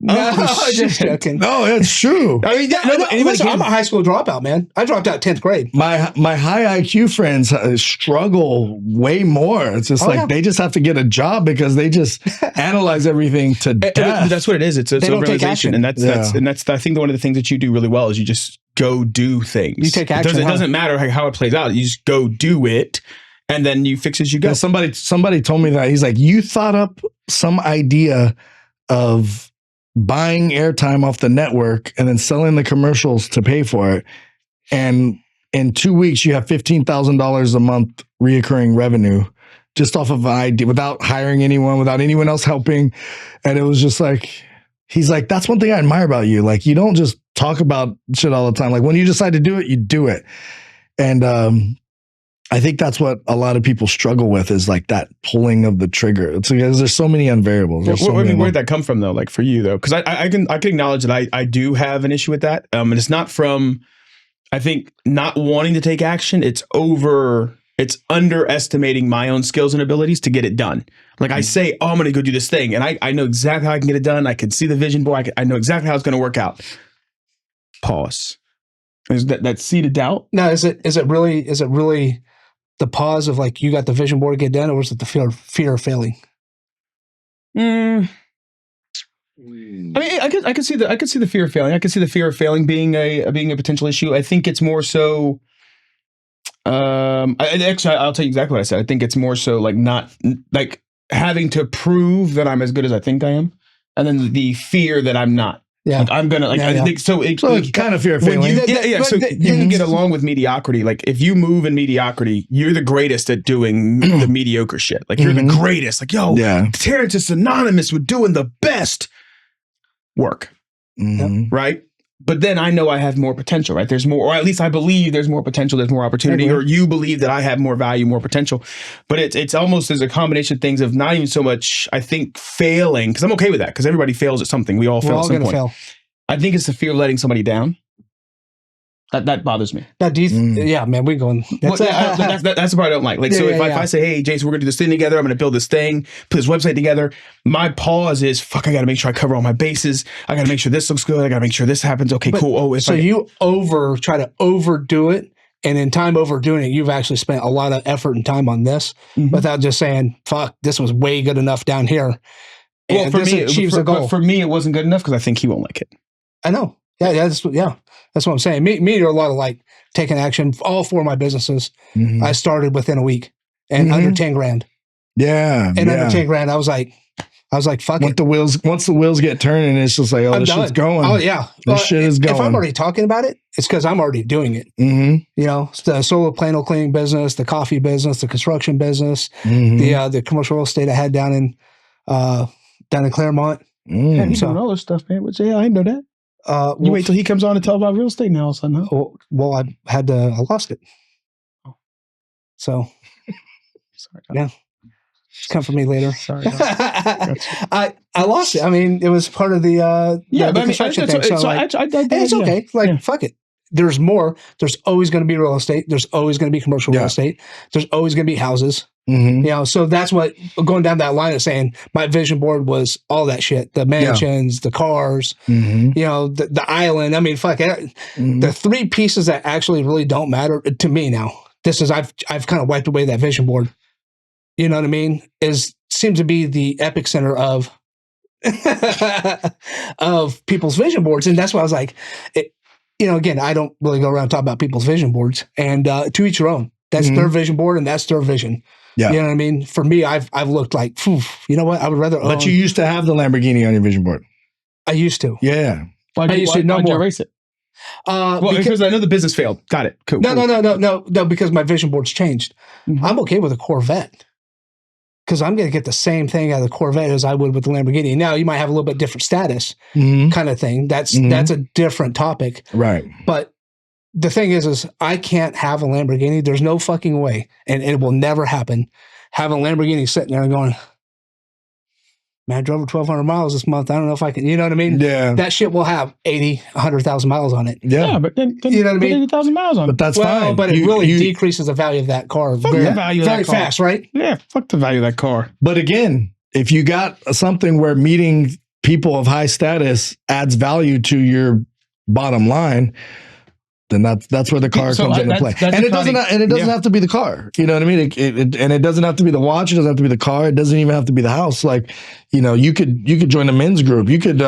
No, just joking. No, it's true. I mean, listen, I'm a high school dropout, man. I dropped out 10th grade. My high IQ friends struggle way more. It's just they just have to get a job because they just analyze everything to death. That's what it is. It's realization, and that's I think one of the things that you do really well is you just go do things. You take action. It doesn't matter how it plays out. You just go do it, and then you fix as you go. Yeah, somebody told me that. He's like, you thought up some idea of buying airtime off the network and then selling the commercials to pay for it. And in 2 weeks, you have $15,000 a month reoccurring revenue just off of an idea without hiring anyone, without anyone else helping. And it was just like, he's like, that's one thing I admire about you. Like, you don't just talk about shit all the time. Like when you decide to do it, you do it. And, I think that's what a lot of people struggle with is like that pulling of the trigger. It's because there's so many unvariables. Where'd that come from though? Like for you though? Because I can acknowledge that I do have an issue with that. And it's not from, I think, not wanting to take action. It's underestimating my own skills and abilities to get it done. Like I say, I'm going to go do this thing. And I know exactly how I can get it done. I can see the vision board. I know exactly how it's going to work out. Pause. Is that seed of doubt? No, is it really the pause of like you got the vision board to get done, or was it the fear of failing? I mean, I could see the fear of failing. I could see the fear of failing being a potential issue. I think it's more so. I'll tell you exactly what I said. I think it's more so like not like having to prove that I'm as good as I think I am, and then the fear that I'm not. Yeah. Like, I'm gonna I think so kind of fear failing. So you can get along with mediocrity. Like if you move in mediocrity, you're the greatest at doing the mediocre shit. Like you're the greatest. Like, yo, Terrence is synonymous with doing the best work. Right? But then I know I have more potential, right? There's more, or at least I believe there's more potential, there's more opportunity, or you believe that I have more value, more potential. But it's almost as a combination of things of not even so much, I think, failing, because I'm okay with that, because everybody fails at something. We all fail at some point. Fail. I think it's the fear of letting somebody down. That bothers me. Now, yeah, man, we're going. That's the part I don't like. Like, so if I say, hey, Jason, we're going to do this thing together, I'm going to build this thing, put this website together, my pause is, fuck, I got to make sure I cover all my bases. I got to make sure this looks good. I got to make sure this happens. Okay, cool. Oh, so you try to overdo it, and in time overdoing it, you've actually spent a lot of effort and time on this without just saying, fuck, this was way good enough down here. Well, for me, achieves a goal. For me, it wasn't good enough because I think he won't like it. I know. That's what I'm saying. Me are a lot of like taking action. All 4 of my businesses, I started within a week and under 10 grand. Yeah. And under 10 grand, I was like, fuck it. Once the wheels get turning, it's just like, oh, this shit's going. Oh yeah. This shit is going. If I'm already talking about it, it's because I'm already doing it. You know, the solar panel cleaning business, the coffee business, the construction business, the commercial real estate I had down in Claremont. Yeah, you doing all this stuff, man. But yeah, I didn't know that. You wait till he comes on to tell about real estate now, son. Huh? Well, I lost it. So, sorry. Yeah, just come for me later. Sorry, I lost it. I mean, it was part of the construction thing. So it's okay. Like, fuck it. There's more. There's always going to be real estate. There's always going to be commercial real estate. There's always going to be houses. You know, so that's what going down that line of saying my vision board was all that shit, the mansions, the cars, you know, the island. I mean, fuck it. The 3 pieces that actually really don't matter to me now. This is I've kind of wiped away that vision board. You know what I mean? Seems to be the epicenter of of people's vision boards, and that's why I was like, you know, again, I don't really go around talking about people's vision boards, and to each your own. That's their vision board, and that's their vision. Yeah. You know what I mean? For me, I've looked like, you know what? I would rather own. But you used to have the Lamborghini on your vision board. I used to. Yeah. Why'd you erase it? Because I know the business failed. Got it. Cool. No, because my vision board's changed. I'm okay with a Corvette. Because I'm going to get the same thing out of the Corvette as I would with the Lamborghini. Now, you might have a little bit different status kind of thing. That's a different topic. Right. But the thing is I can't have a Lamborghini. There's no fucking way, and it will never happen. Have a Lamborghini sitting there and going, man, I drove 1,200 miles this month. I don't know if I can, you know what I mean? Yeah. That shit will have 80, 100,000 miles on it. Yeah, but then you know what I mean? 80,000 miles on it. But that's fine. But it really decreases the value of that car. Fuck the value of that car. Very fast, right? Yeah, fuck the value of that car. But again, if you got something where meeting people of high status adds value to your bottom line, then that's where the car comes into play. And it doesn't have to be the car. You know what I mean? And it doesn't have to be the watch. It doesn't have to be the car. It doesn't even have to be the house. Like, you know, you could join a men's group. You could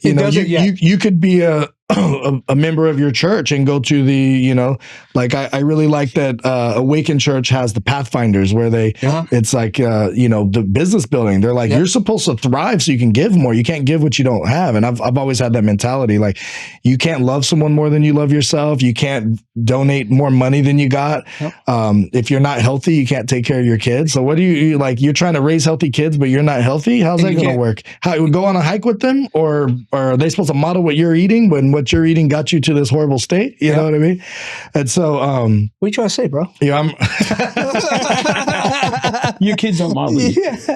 you could be a member of your church and go to the, you know, like I really like that Awaken Church has the Pathfinders where they it's like you know, the business building. They're like, you're supposed to thrive so you can give more. You can't give what you don't have. And I've always had that mentality. Like, you can't love someone more than you love yourself. You can't donate more money than you got. If you're not healthy, you can't take care of your kids. So what do you like? You're trying to raise healthy kids, but you're not healthy. How's that going to work? How you go on a hike with them, or are they supposed to model what you're eating when what you're eating got you to this horrible state? You know what I mean? And so, what are you trying to say, bro? Yeah, your kids don't model you. We're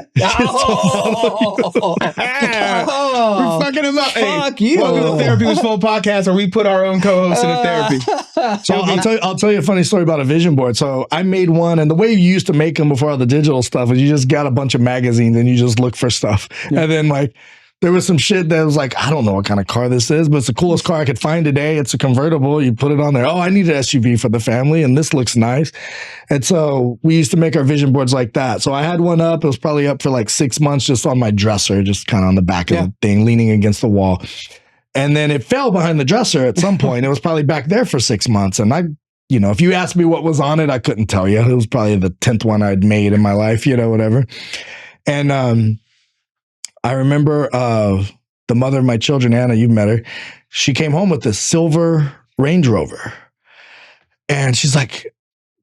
fucking them up. Fuck you. Welcome to Therapy Was Full podcast, where we put our own co-host in a therapy. So I'll tell you a funny story about a vision board. So I made one, and the way you used to make them before all the digital stuff is you just got a bunch of magazines and you just look for stuff. And then like, there was some shit that was like, I don't know what kind of car this is, but it's the coolest car I could find today. It's a convertible. You put it on there. Oh, I need an SUV for the family, and this looks nice. And so we used to make our vision boards like that. So I had one up. It was probably up for like 6 months just on my dresser, just kind of on the back of the thing, leaning against the wall. And then it fell behind the dresser at some point. It was probably back there for 6 months. And I, you know, if you asked me what was on it, I couldn't tell you. It was probably the 10th one I'd made in my life, you know, whatever. And I remember the the mother of my children, Anna, you've met her. She came home with this silver Range Rover. And she's like,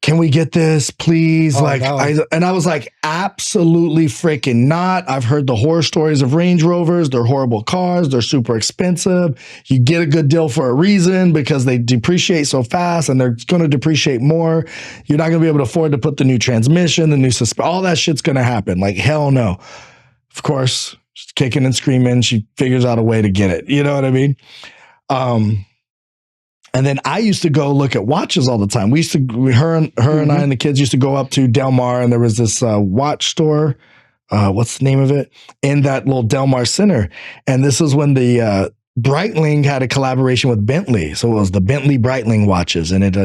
can we get this, please? Oh, like, no. I was like, absolutely freaking not. I've heard the horror stories of Range Rovers. They're horrible cars. They're super expensive. You get a good deal for a reason because they depreciate so fast and they're going to depreciate more. You're not going to be able to afford to put the new transmission, the new all that shit's going to happen. Like, hell no. Of course, she's kicking and screaming. She figures out a way to get it. You know what I mean? And then I used to go look at watches all the time. We used to, her and I and the kids used to go up to Del Mar, and there was this watch store. What's the name of it? In that little Del Mar Center. And this is when the Breitling had a collaboration with Bentley. So it was the Bentley Breitling watches, and it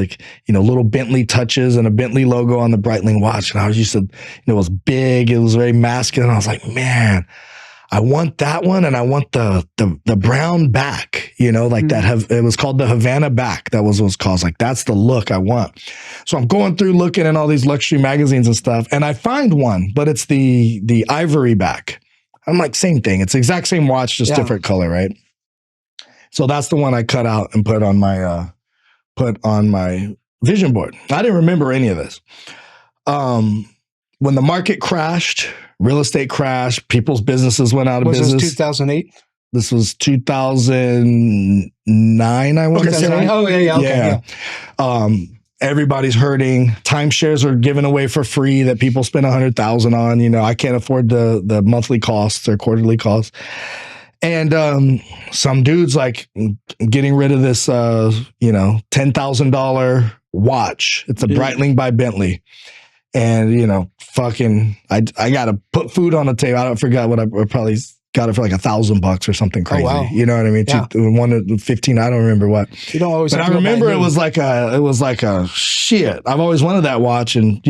little Bentley touches and a Bentley logo on the Breitling watch. And I was used to, it was big. It was very masculine. I was like, man, I want that one, and I want the brown back, that it was called the Havana back. That was what it was called. I was like, that's the look I want. So I'm going through looking at all these luxury magazines and stuff, and I find one, but it's the ivory back. I'm like, same thing. It's the exact same watch, just different color, right? So that's the one I cut out and put on my vision board. I didn't remember any of this. When the market crashed, real estate crashed, people's businesses went out of business. Was this 2008? This was 2009, I want to say. Oh, yeah. Okay, yeah. Everybody's hurting. Timeshares are given away for free that people spend $100,000 on. I can't afford the monthly costs or quarterly costs. And some dude's like getting rid of this, $10,000 watch. It's a Breitling by Bentley. And, I got to put food on the table. I forgot what I probably got it for like $1,000 or something crazy. Oh, wow. You know what I mean? Yeah. 15, I don't remember what. You don't always. But I remember it was like a shit. I've always wanted that watch, and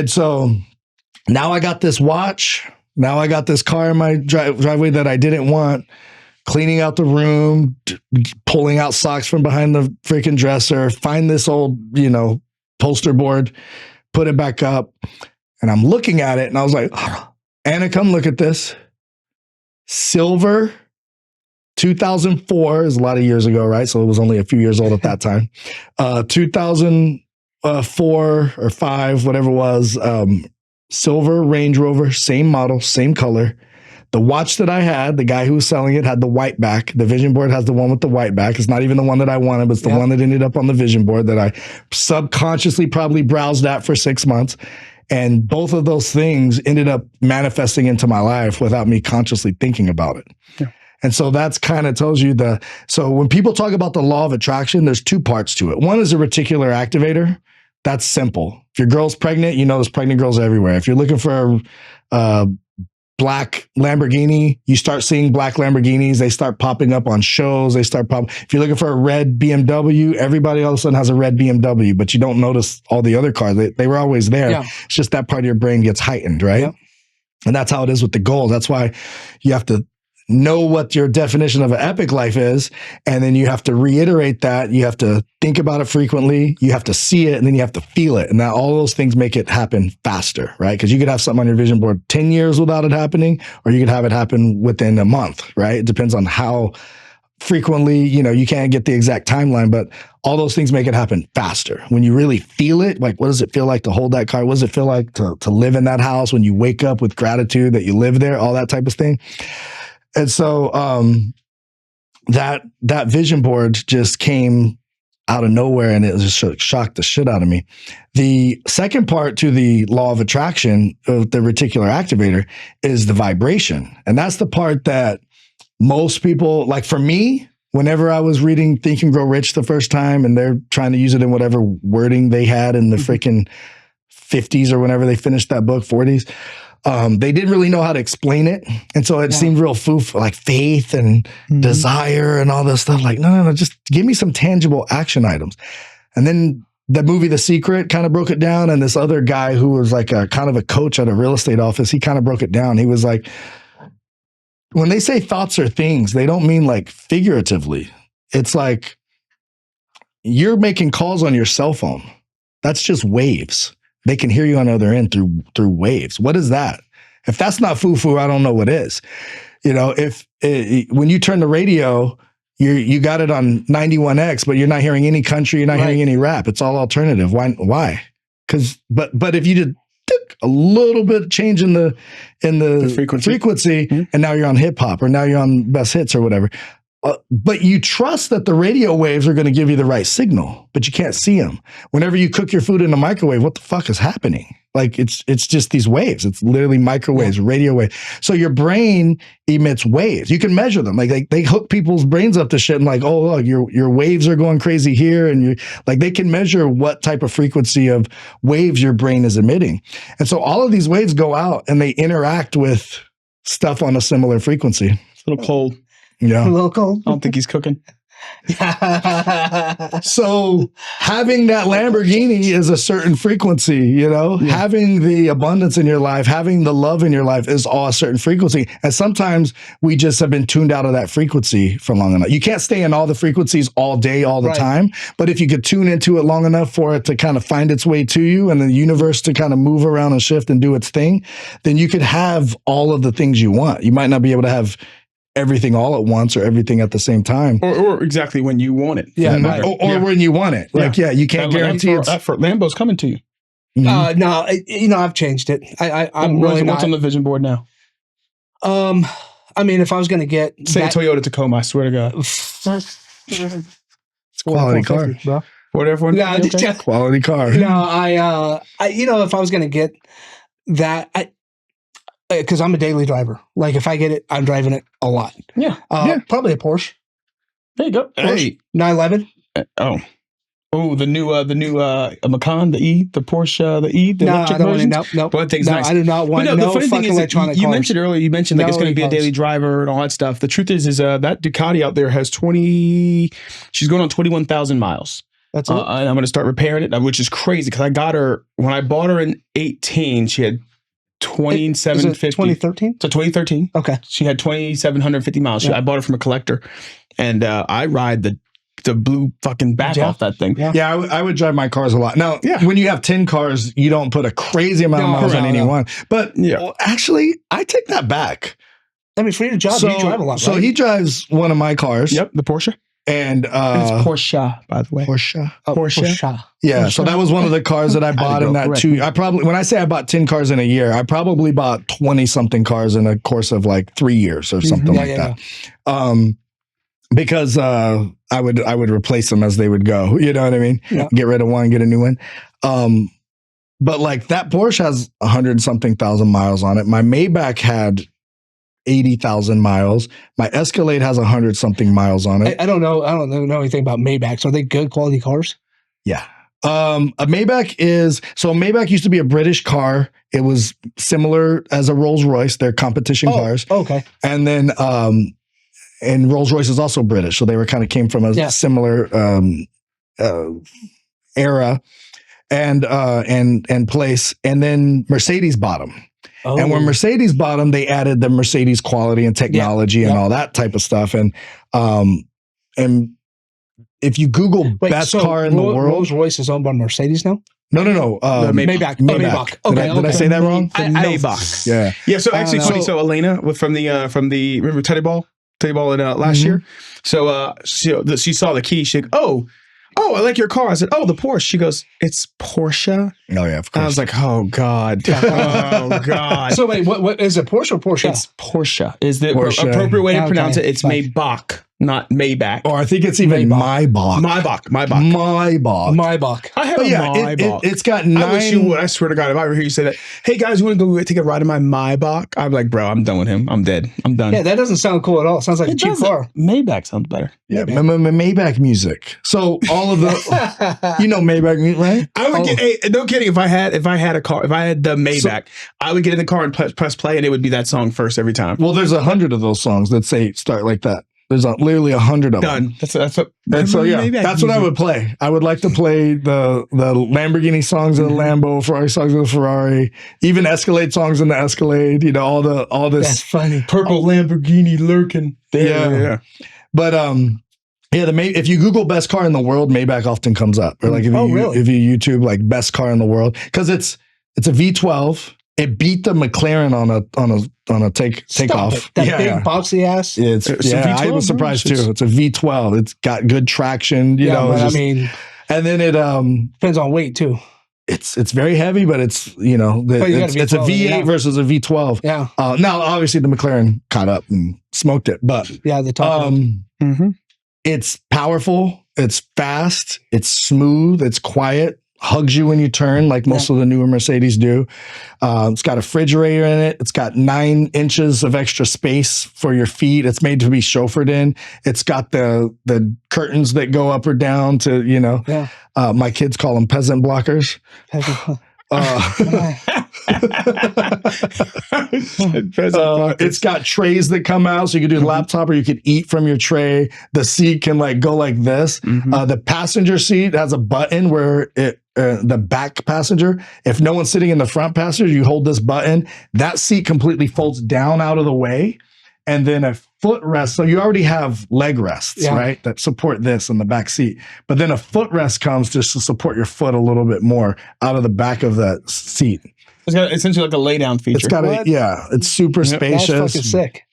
so now I got this watch. Now I got this car in my driveway that I didn't want. Cleaning out the room, pulling out socks from behind the freaking dresser. Find this old, poster board. Put it back up, and I'm looking at it, and I was like, Anna, come look at this. Silver, 2004 is a lot of years ago, right? So it was only a few years old at that time. 2004 or 5, whatever it was, silver Range Rover, same model, same color. The watch that I had, the guy who was selling it had the white back. The vision board has the one with the white back. It's not even the one that I wanted, but it's the one that ended up on the vision board that I subconsciously probably browsed at for 6 months. And both of those things ended up manifesting into my life without me consciously thinking about it. Yeah. And so that's kind of tells you so when people talk about the law of attraction, there's 2 parts to it. One is a reticular activator. That's simple. If your girl's pregnant, there's pregnant girls everywhere. If you're looking for a black Lamborghini, you start seeing black Lamborghinis. They start popping up on shows. If you're looking for a red BMW, everybody all of a sudden has a red BMW, but you don't notice all the other cars. They were always there. Yeah. It's just that part of your brain gets heightened, right? Yeah. And that's how it is with the goals. That's why you have to know what your definition of an epic life is, and then you have to reiterate that. You have to think about it frequently. You have to see it, and then you have to feel it. And now all those things make it happen faster, right? Because you could have something on your vision board 10 years without it happening, or you could have it happen within a month, right? It depends on how frequently, you can't get the exact timeline, but all those things make it happen faster. When you really feel it, like, what does it feel like to hold that car? What does it feel like to live in that house? When you wake up with gratitude that you live there, all that type of thing. And so that vision board just came out of nowhere, and it just shocked the shit out of me. The second part to the law of attraction of the reticular activator is the vibration. And that's the part that most people, like for me, whenever I was reading Think and Grow Rich the first time, and they're trying to use it in whatever wording they had in the freaking 50s or whenever they finished that book, 40s, they didn't really know how to explain it. And so it seemed real foof, like faith and desire and all this stuff. Like, no, just give me some tangible action items. And then the movie The Secret kind of broke it down. And this other guy who was like a kind of a coach at a real estate office, he kind of broke it down. He was like, when they say thoughts are things, they don't mean like figuratively. It's like you're making calls on your cell phone. That's just waves. They can hear you on the other end through waves. What is that? If that's not foo-foo, I don't know what is. when you turn the radio, you got it on 91X, but you're not hearing any country, you're not hearing any rap. It's all alternative. Why? Because but if you did a little bit change in the frequency and now you're on hip hop or now you're on best hits or whatever. But you trust that the radio waves are going to give you the right signal, but you can't see them. Whenever you cook your food in a microwave, what the fuck is happening? Like it's just these waves. It's literally microwaves, radio waves. So your brain emits waves. You can measure them. Like they hook people's brains up to shit and like, oh, look, your waves are going crazy here. And they can measure what type of frequency of waves your brain is emitting. And so all of these waves go out and they interact with stuff on a similar frequency. It's a little cold. Yeah. A little cold. I don't think he's cooking. So having that Lamborghini is a certain frequency, having the abundance in your life, having the love in your life is all a certain frequency. And sometimes we just have been tuned out of that frequency for long enough. You can't stay in all the frequencies all day, all the time. But if you could tune into it long enough for it to kind of find its way to you and the universe to kind of move around and shift and do its thing, then you could have all of the things you want. You might not be able to have everything all at once or everything at the same time. Or exactly when you want it. Yeah. Or when you want it. Like, you can't guarantee it. Lambo's coming to you. No, I've changed it. I'm really not. What's on the vision board now? I mean, if I was going to get... Say a Toyota Tacoma, I swear to God. It's a quality car. Bro. Whatever. No, okay? Quality car. No, I if I was going to get that... because I'm a daily driver. Like if I get it, I'm driving it a lot. Yeah. Probably a Porsche. There you go. Porsche, hey. 911. The new Macan, the Porsche, the E, the electric version. No. But thing's nice. I do not want the funny thing is electronic you cars. mentioned earlier, like it's going to be a daily driver and all that stuff. The truth is that Ducati out there has she's going on 21,000 miles. That's it. And I'm going to start repairing it, which is crazy because I got her, when I bought her in 18, she had 2750. 2013? So 2013. Okay. She had 2,750 miles. I bought it from a collector, and I ride the blue fucking back off that thing. Yeah, I would drive my cars a lot. Now, when you have 10 cars, you don't put a crazy amount of miles on any one. But actually, I take that back. I mean, for your job, you drive a lot, right? So he drives one of my cars. Yep, the Porsche. And it's Porsche, by the way. Porsche. Yeah. Porsche. So that was one of the cars that I bought in that when I say I bought 10 cars in a year, I probably bought 20 something cars in a course of like 3 years or something that. Because I would replace them as they would go. You know what I mean? Yeah. Get rid of one, get a new one. But like that Porsche has 100 something thousand miles on it. My Maybach had 80,000 miles. My Escalade has 100 something miles on it. I don't know anything about Maybachs. Are they good quality cars? Yeah. A Maybach Maybach used to be a British car. It was similar as a Rolls Royce. They're competition cars. Okay. And then, and Rolls Royce is also British. So they came from a similar, era and place. And then Mercedes bought them. Oh. And when Mercedes bought them, they added the Mercedes quality and technology and all that type of stuff. And if you Google best car in the world, Rolls Royce is owned by Mercedes now. No. Maybach. Maybach. Okay, did I say that wrong? Maybach. Yeah. So actually, funny. So Elena from the remember Teddy Ball in last year. So she saw the key. She goes, Oh, I like your car. I said, the Porsche. She goes, it's Porsche? Oh, yeah, of course. I was like, oh, God. Oh, God. So wait, what is it, Porsche or Porsche? It's Porsche. Is the appropriate way to pronounce it. It's Maybach, not Maybach. Or I think it's even Maybach. Maybach. I have a Maybach. It's got 9... I wish you would. I swear to God, if I ever hear you say that, hey, guys, you want to go take a ride in my Maybach? I'm like, bro, I'm done with him. I'm dead. I'm done. Yeah, that doesn't sound cool at all. It sounds like a cheap car. Maybach sounds better. Yeah, Maybach music. So all of the... Maybach music, right? I would get... no kidding. If I had a car, if I had the Maybach, I would get in the car and press play, and it would be that song first every time. Well, there's 100 of those songs that start like that. There's literally 100 of them. That's what I would play. I would like to play the Lamborghini songs of the Lambo, Ferrari songs of the Ferrari, even Escalade songs in the Escalade. All this. That's funny. Purple Lamborghini lurking. Yeah. But if you Google best car in the world, Maybach often comes up. Or like if you YouTube like best car in the world, because it's a V12. it beat the McLaren on a takeoff. That big boxy ass. I was surprised too. It's a V12. It's got good traction. You know, I mean, and then it depends on weight too. It's very heavy, but it's it's a V8 versus a V12. Yeah. Now obviously the McLaren caught up and smoked it, but the top. It's powerful. It's fast. It's smooth. It's quiet. Hugs you when you turn, like most of the newer Mercedes do. It's got a refrigerator in it. It's got 9 inches of extra space for your feet. It's made to be chauffeured in. It's got the curtains that go up or down to, my kids call them peasant blockers. It's got trays that come out, so you can do a laptop or you could eat from your tray. The seat can like go like this. The passenger seat has a button where the back passenger, if no one's sitting in the front passenger, you hold this button, that seat completely folds down out of the way, and then a footrest. So you already have leg rests, right, that support this in the back seat, but then a footrest comes just to support your foot a little bit more out of the back of that seat. It's got essentially like a lay down feature. It's got it's super spacious. That's fucking sick.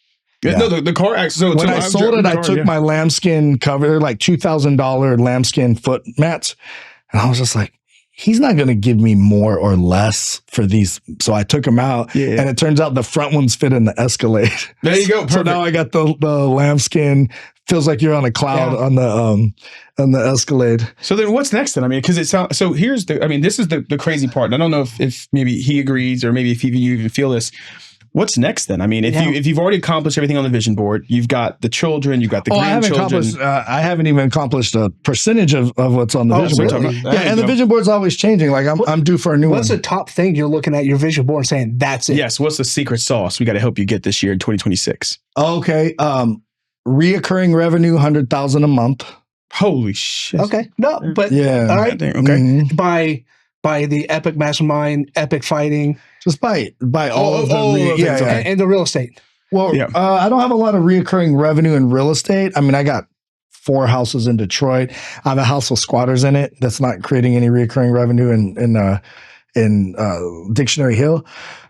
Yeah. No, the car actually. When I sold it, I took my lambskin cover, like $2,000 lambskin foot mats, and I was just like, he's not going to give me more or less for these. So I took them out, and it turns out the front ones fit in the Escalade. There you go. Perfect. So now I got the lambskin. Feels like you're on a cloud on the Escalade. So then what's next then? I mean, because it's so here's this is the crazy part. And I don't know if maybe he agrees or maybe if you even feel this. What's next then? I mean, if you've already accomplished everything on the vision board, you've got the children, you've got the grandchildren. I haven't even accomplished a percentage of what's on the vision board. Really? And the vision board's always changing. Like I'm due for a new one. What's the top thing you're looking at your vision board and saying, that's it? Yes. What's the secret sauce we got to help you get this year in 2026? Okay. Reoccurring revenue, 100,000 a month. Holy shit. Okay. No, but all right. Okay. By the Epic Mastermind, Epic Fighting. Just by all of the and the real estate. Well, I don't have a lot of reoccurring revenue in real estate. I mean, I got 4 houses in Detroit. I have a house with squatters in it that's not creating any reoccurring revenue in Dictionary Hill.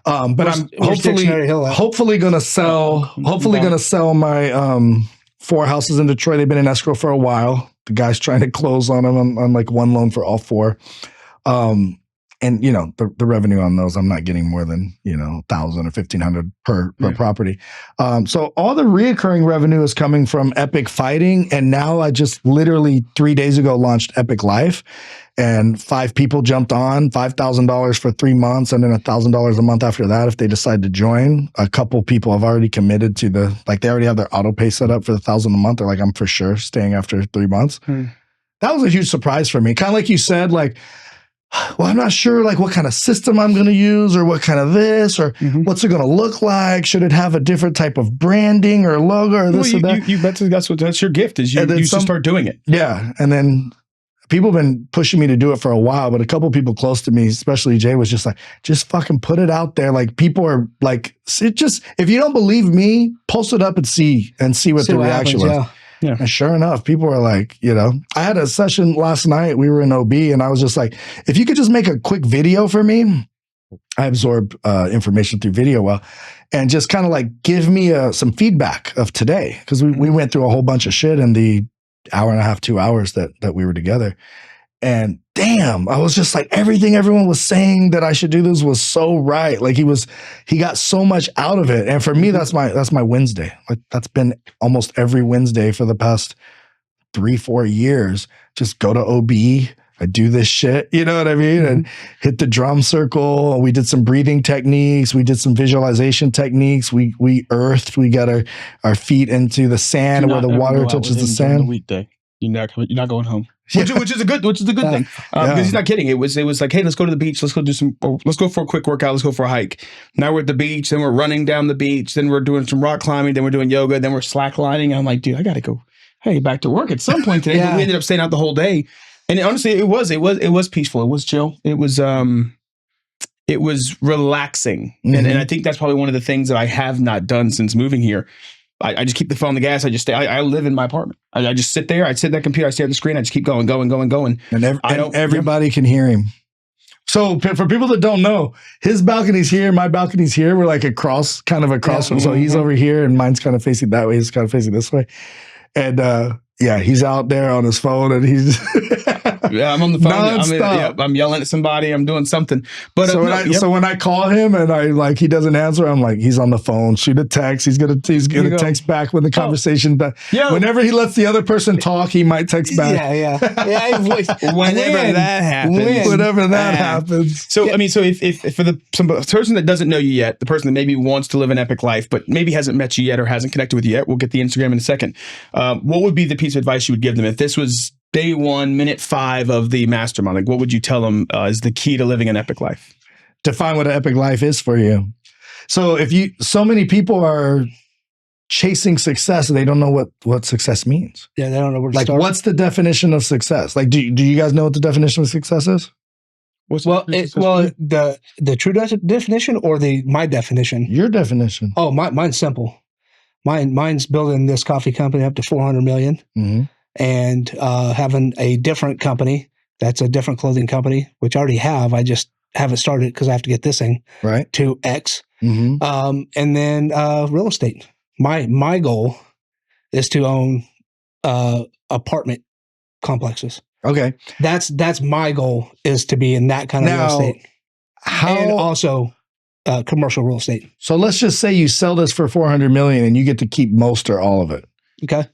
But I'm hopefully going to sell. Going to sell my 4 houses in Detroit. They've been in escrow for a while. The guy's trying to close on them on like one loan for all 4. And the revenue on those, I'm not getting more than, 1,000 or 1,500 per property. So all the reoccurring revenue is coming from Epic Fighting. And now I just literally 3 days ago launched Epic Life, and 5 people jumped on, $5,000 for 3 months, and then $1,000 a month after that if they decide to join. A couple people have already committed to they already have their auto pay set up for the $1,000 a month. They're like, I'm for sure staying after 3 months. That was a huge surprise for me. Kind of like you said, like, well, I'm not sure like what kind of system I'm going to use or what kind of this or what's it going to look like. Should it have a different type of branding or logo or this or that? That's your gift is you just start doing it. Yeah. And then people have been pushing me to do it for a while, but a couple of people close to me, especially Jay, was just like, just fucking put it out there. Like people are like, if you don't believe me, post it up and see what the reaction was. Yeah. And sure enough, people were like, I had a session last night. We were in OB and I was just like, if you could just make a quick video for me, I absorb information through video well, and just kind of like give me some feedback of today. Because we went through a whole bunch of shit in the hour and a half, 2 hours that we were together. And damn, I was just like, everything everyone was saying that I should do this was so right. Like he got so much out of it. And for me, that's my Wednesday. Like that's been almost every Wednesday for the past 3-4 years. Just go to OB. I do this shit, you know what I mean? And hit the drum circle. We did some breathing techniques. We did some visualization techniques. We earthed. We got our feet into the sand where the water touches the sand. The weekday. You're not going home. Which is a good thing. Because he's not kidding. It was like, hey, let's go to the beach. Let's go for a quick workout. Let's go for a hike. Now we're at the beach. Then we're running down the beach. Then we're doing some rock climbing. Then we're doing yoga. Then we're slacklining. I'm like, dude, I got to go. Hey, back to work at some point today. But we ended up staying out the whole day. And honestly, it was peaceful. It was chill. It was relaxing. And I think that's probably one of the things that I have not done since moving here. I just keep the foot on the gas. I just stay. I live in my apartment. I just sit there. I sit at that computer. I stare at the screen. I just keep going. And everybody can hear him. So for people that don't know, his balcony's here, my balcony's here. We're like across. So he's over here and mine's kind of facing that way. He's kind of facing this way. And he's out there on his phone and he's I'm on the phone. I'm yelling at somebody. I'm doing something. But so when I call him and he doesn't answer, I'm like, he's on the phone. Shoot a text. He's gonna text back when the conversation. Whenever he lets the other person talk, he might text back. Whenever that happens. So if for some person that doesn't know you yet, the person that maybe wants to live an epic life but maybe hasn't met you yet or hasn't connected with you yet, we'll get the Instagram in a second. What would be the piece of advice you would give them if this was day 1, minute 5 of the mastermind? Like, what would you tell them is the key to living an epic life? Define what an epic life is for you. So so many people are chasing success and they don't know what success means. Yeah, they don't know where to start. What's the definition of success? Like, do you guys know what the definition of success is? The true definition or my definition? Your definition. Oh, mine's simple. Mine's building this coffee company up to 400 million. Mm-hmm. And having a different company that's a different clothing company, which I already have. I just haven't started because I have to get this thing to X. Mm-hmm. And then real estate. My goal is to own apartment complexes. Okay, that's my goal, is to be in that kind of real estate. And also commercial real estate. So let's just say you sell this for 400 million and you get to keep most or all of it. Okay.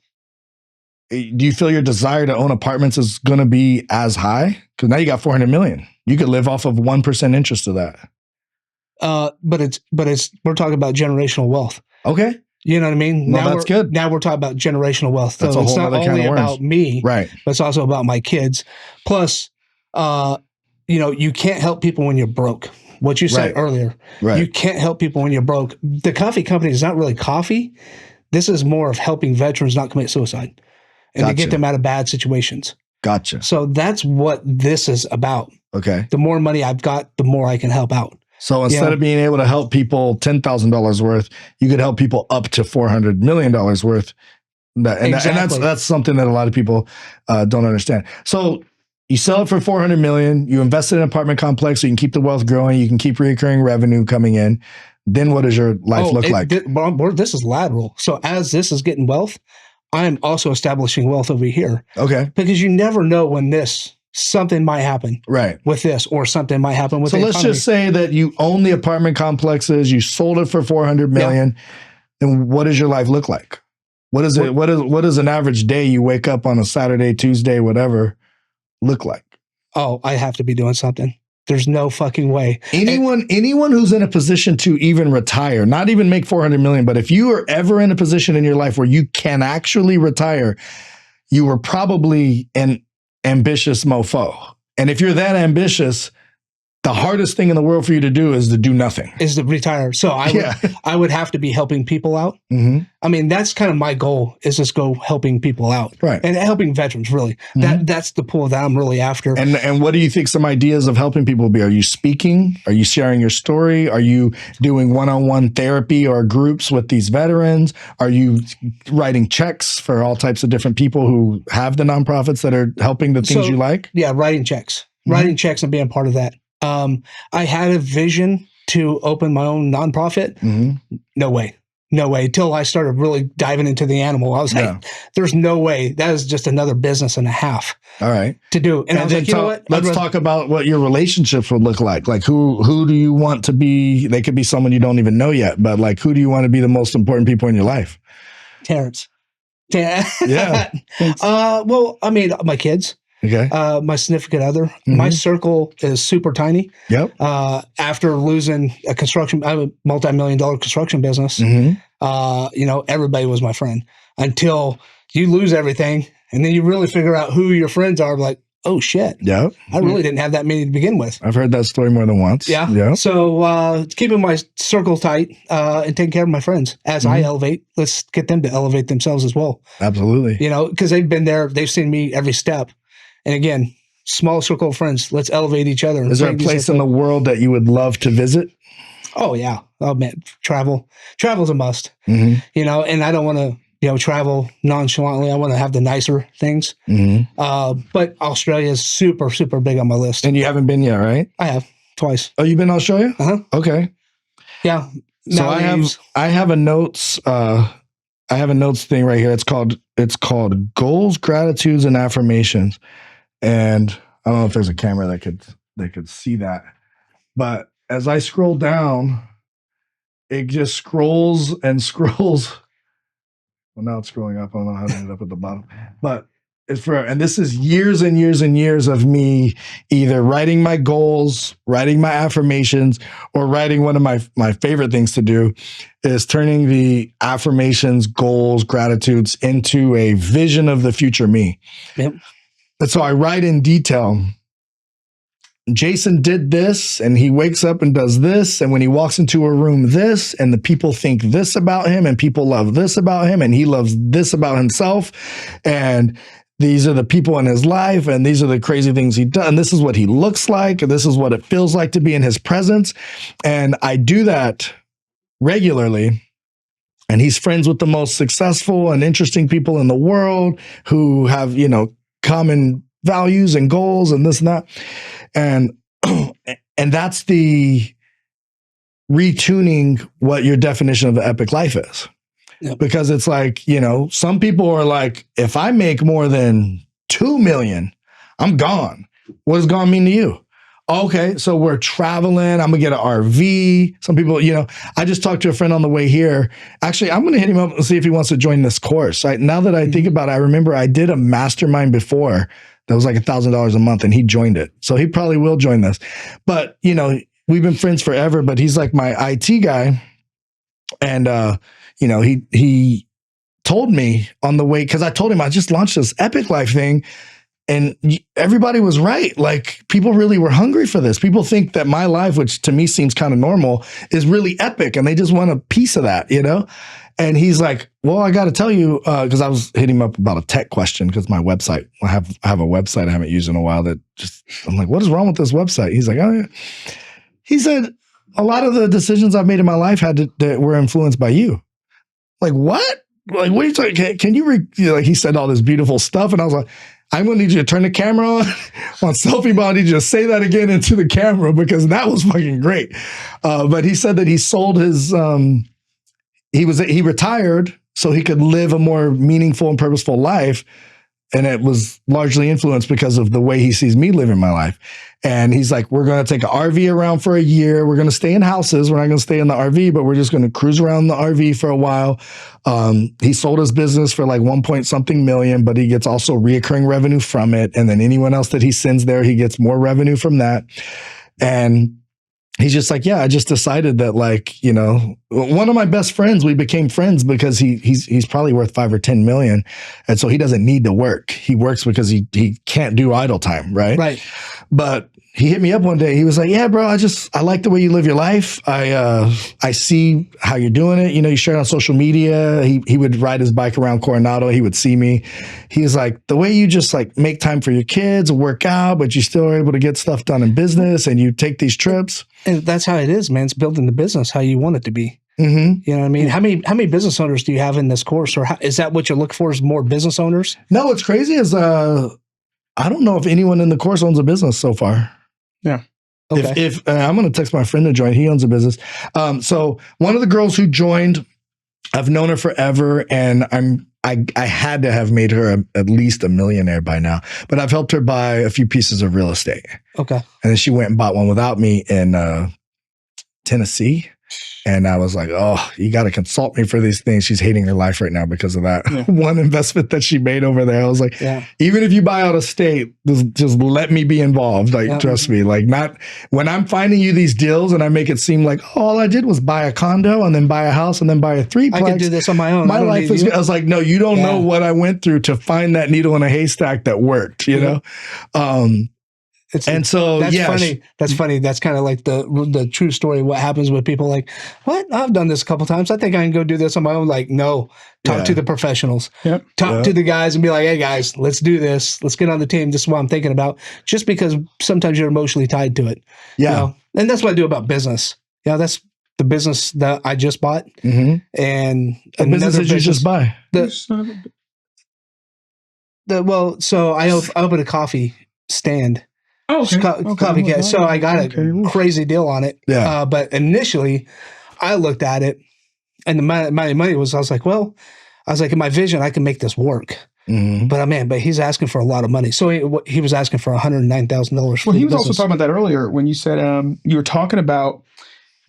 Do you feel your desire to own apartments is going to be as high? Because now you got 400 million. You could live off of 1% interest of that. But we're talking about generational wealth. Okay. You know what I mean? Well, that's good. Now we're talking about generational wealth. That's so a whole it's not only about me, right? But it's also about my kids. Plus, you can't help people when you're broke. What you said earlier. Right. You can't help people when you're broke. The coffee company is not really coffee. This is more of helping veterans not commit suicide. And to get them out of bad situations. Gotcha. So that's what this is about. Okay. The more money I've got, the more I can help out. So instead of being able to help people $10,000 worth, you could help people up to $400 million worth. That's something that a lot of people don't understand. So you sell it for $400 million. You invest in an apartment complex so you can keep the wealth growing. You can keep recurring revenue coming in. Then what does your life look like? This is lateral. So as this is getting wealth, I'm also establishing wealth over here. Okay. Because you never know when something might happen with this, or something might happen with the economy. So let's just say that you own the apartment complexes, you sold it for 400 million. Then what does your life look like? What is it? What is an average day you wake up on a Saturday, Tuesday, whatever, look like? Oh, I have to be doing something. There's no fucking way. Anyone who's in a position to even retire, not even make 400 million, but if you are ever in a position in your life where you can actually retire, you were probably an ambitious mofo. And if you're that ambitious, the hardest thing in the world for you to do is to do nothing. Is to retire. So I would have to be helping people out. Mm-hmm. I mean, that's kind of my goal, is just go helping people out. Right. And helping veterans, really. Mm-hmm. That's the pool that I'm really after. And what do you think some ideas of helping people will be? Are you speaking? Are you sharing your story? Are you doing one-on-one therapy or groups with these veterans? Are you writing checks for all types of different people who have the nonprofits that are helping the things you like? Yeah, writing checks. Mm-hmm. Writing checks and being part of that. I had a vision to open my own nonprofit. Mm-hmm. No way. Till I started really diving into the animal. I was like, there's no way. That is just another business and a half. All right. To do. And I was like, you know what? Let's talk about what your relationships would look like. Like who do you want to be? They could be someone you don't even know yet, but like, who do you want to be the most important people in your life? Terrence. Yeah. Well, I mean, my kids. Okay. My significant other. Mm-hmm. My circle is super tiny. Yep. After losing a multi-million-dollar construction business, everybody was my friend until you lose everything, and then you really figure out who your friends are. Like, oh shit. Yeah. I really didn't have that many to begin with. I've heard that story more than once. Yeah. Yeah. So keeping my circle tight and taking care of my friends as I elevate. Let's get them to elevate themselves as well. Absolutely. Because they've been there. They've seen me every step. And again, small circle of friends. Let's elevate each other. Is there a place in the world that you would love to visit? Oh, yeah. Oh, man. Travel's a must. Mm-hmm. And I don't want to travel nonchalantly. I want to have the nicer things. But Australia is super, super big on my list. And you haven't been yet, right? I have twice. Oh, you've been to Australia? Okay. Yeah. So I have a notes. I have a notes thing right here. It's called Goals, Gratitudes, and Affirmations. And I don't know if there's a camera that could see that. But as I scroll down, it just scrolls and scrolls. Well, now it's scrolling up. I don't know how to end up at the bottom. But and this is years and years and years of me either writing my goals, writing my affirmations, or writing one of my favorite things to do is turning the affirmations, goals, gratitudes into a vision of the future me. Yep. And so I write in detail, Jason did this and he wakes up and does this. And when he walks into a room, this, and the people think this about him and people love this about him and he loves this about himself. And these are the people in his life and these are the crazy things he does. And this is what he looks like. And this is what it feels like to be in his presence. And I do that regularly. And he's friends with the most successful and interesting people in the world who have, common values and goals and this and that. And that's the retuning what your definition of the epic life is. Yep. Because it's like, some people are like, if I make more than 2 million, I'm gone. What does gone mean to you? Okay, so we're traveling. I'm gonna get an RV. Some people, I just talked to a friend on the way here. Actually, I'm gonna hit him up and see if he wants to join this course. Now that I think about it, I remember I did a mastermind before that was like $1,000 a month and he joined it. So he probably will join this. But, we've been friends forever, but he's like my IT guy. And, he told me on the way, because I told him I just launched this Epic Life thing and everybody was right. Like people really were hungry for this. People think that my life, which to me seems kind of normal, is really epic and they just want a piece of that, And he's like, well, I got to tell you, because I was hitting him up about a tech question because my website, I have a website I haven't used in a while I'm like, what is wrong with this website? He's like, oh yeah. He said, a lot of the decisions I've made in my life that were influenced by you. Like, what? Like, what are you talking? Can you, like, he said all this beautiful stuff. And I was like, I'm going to need you to turn the camera on Selfie Ball. I need you to say that again into the camera because that was fucking great. But he said that he sold his, he retired so he could live a more meaningful and purposeful life. And it was largely influenced because of the way he sees me living my life. And he's like, we're going to take an RV around for a year. We're going to stay in houses. We're not going to stay in the RV, but we're just going to cruise around the RV for a while. He sold his business for like 1-something million, but he gets also reoccurring revenue from it. And then anyone else that he sends there, he gets more revenue from that. And he's just like, yeah, I just decided that, like, one of my best friends, we became friends because he's probably worth 5 or 10 million. And so he doesn't need to work. He works because he can't do idle time. Right. Right. But he hit me up one day. He was like, yeah, bro, I like the way you live your life. I see how you're doing it. You share it on social media. He would ride his bike around Coronado. He would see me. He's like, the way you just like make time for your kids, work out, but you still are able to get stuff done in business and you take these trips. And that's how it is, man. It's building the business how you want it to be. Mm-hmm. You know what I mean? How many business owners do you have in this course? Or is that what you're looking for, is more business owners? No, what's crazy is I don't know if anyone in the course owns a business so far. Yeah. Okay. If I'm going to text my friend to join, he owns a business. So one of the girls who joined, I've known her forever, and I had to have made her at least a millionaire by now, but I've helped her buy a few pieces of real estate. Okay. And then she went and bought one without me in Tennessee. And I was like, oh, you got to consult me for these things. She's hating her life right now because of that one investment that she made over there. I was like, even if you buy out a state, just let me be involved. Like, trust me, like not when I'm finding you these deals and I make it seem like, oh, all I did was buy a condo and then buy a house and then buy a thleplex. I can do this on my own. My life is, I was like, no, you don't know what I went through to find that needle in a haystack that worked, you know? That's funny. That's funny. That's kind of like the true story. What happens with people like, what? I've done this a couple times. I think I can go do this on my own. Like, no, talk to the professionals. Yep. Talk to the guys and be like, hey guys, let's do this. Let's get on the team. This is what I'm thinking about. Just because sometimes you're emotionally tied to it. Yeah. You know? And that's what I do about business. Yeah. the business that I just bought, and the business that you just buy. So I opened a coffee stand. Oh, okay. Coffee cat. So I got a crazy deal on it. Yeah. But initially, I looked at it, and my money was. I was like, in my vision, I can make this work. But he's asking for a lot of money. So he was asking for $109,000. Well, he was also talking about that earlier when you said you were talking about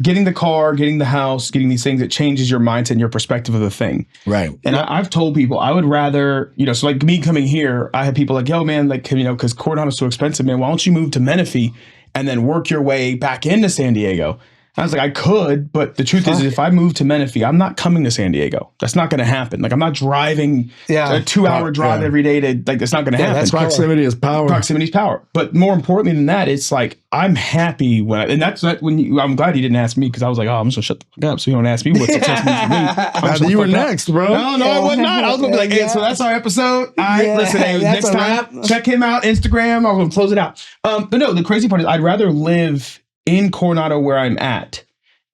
getting the car, getting the house, getting these things. It changes your mindset and your perspective of the thing. Right. And I've told people I would rather, so like me coming here, I had people like, yo, man, like, because Coronado's so expensive, man, why don't you move to Menifee and then work your way back into San Diego? I was like, I could, but the truth is if I move to Menifee, I'm not coming to San Diego. That's not going to happen. Like, I'm not driving a 2-hour drive every day to, like, that's not going to happen. That's proximity is power. Proximity is power. But more importantly than that, it's like, I'm happy and that's not I'm glad you didn't ask me, because I was like, I'm just going to shut the fuck up so you don't ask me what success means for me. You were next, bro. No, I was not. I was going to be like, hey, so that's our episode. All right, listen, hey, next time, check him out, Instagram. I'm going to close it out. But no, the crazy part is I'd rather live in Coronado where I'm at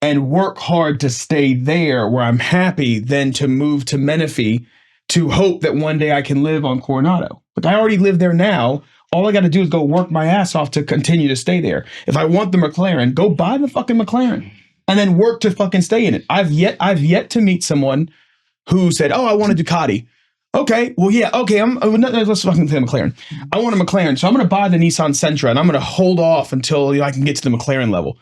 and work hard to stay there where I'm happy than to move to Menifee to hope that one day I can live on Coronado. Like, I already live there now. All I got to do is go work my ass off to continue to stay there. If I want the McLaren, go buy the fucking McLaren and then work to fucking stay in it. I've yet to meet someone who said, oh, I want a Ducati. Okay, well, yeah, okay, let's fucking say McLaren. I want a McLaren, so I'm going to buy the Nissan Sentra and I'm going to hold off until I can get to the McLaren level.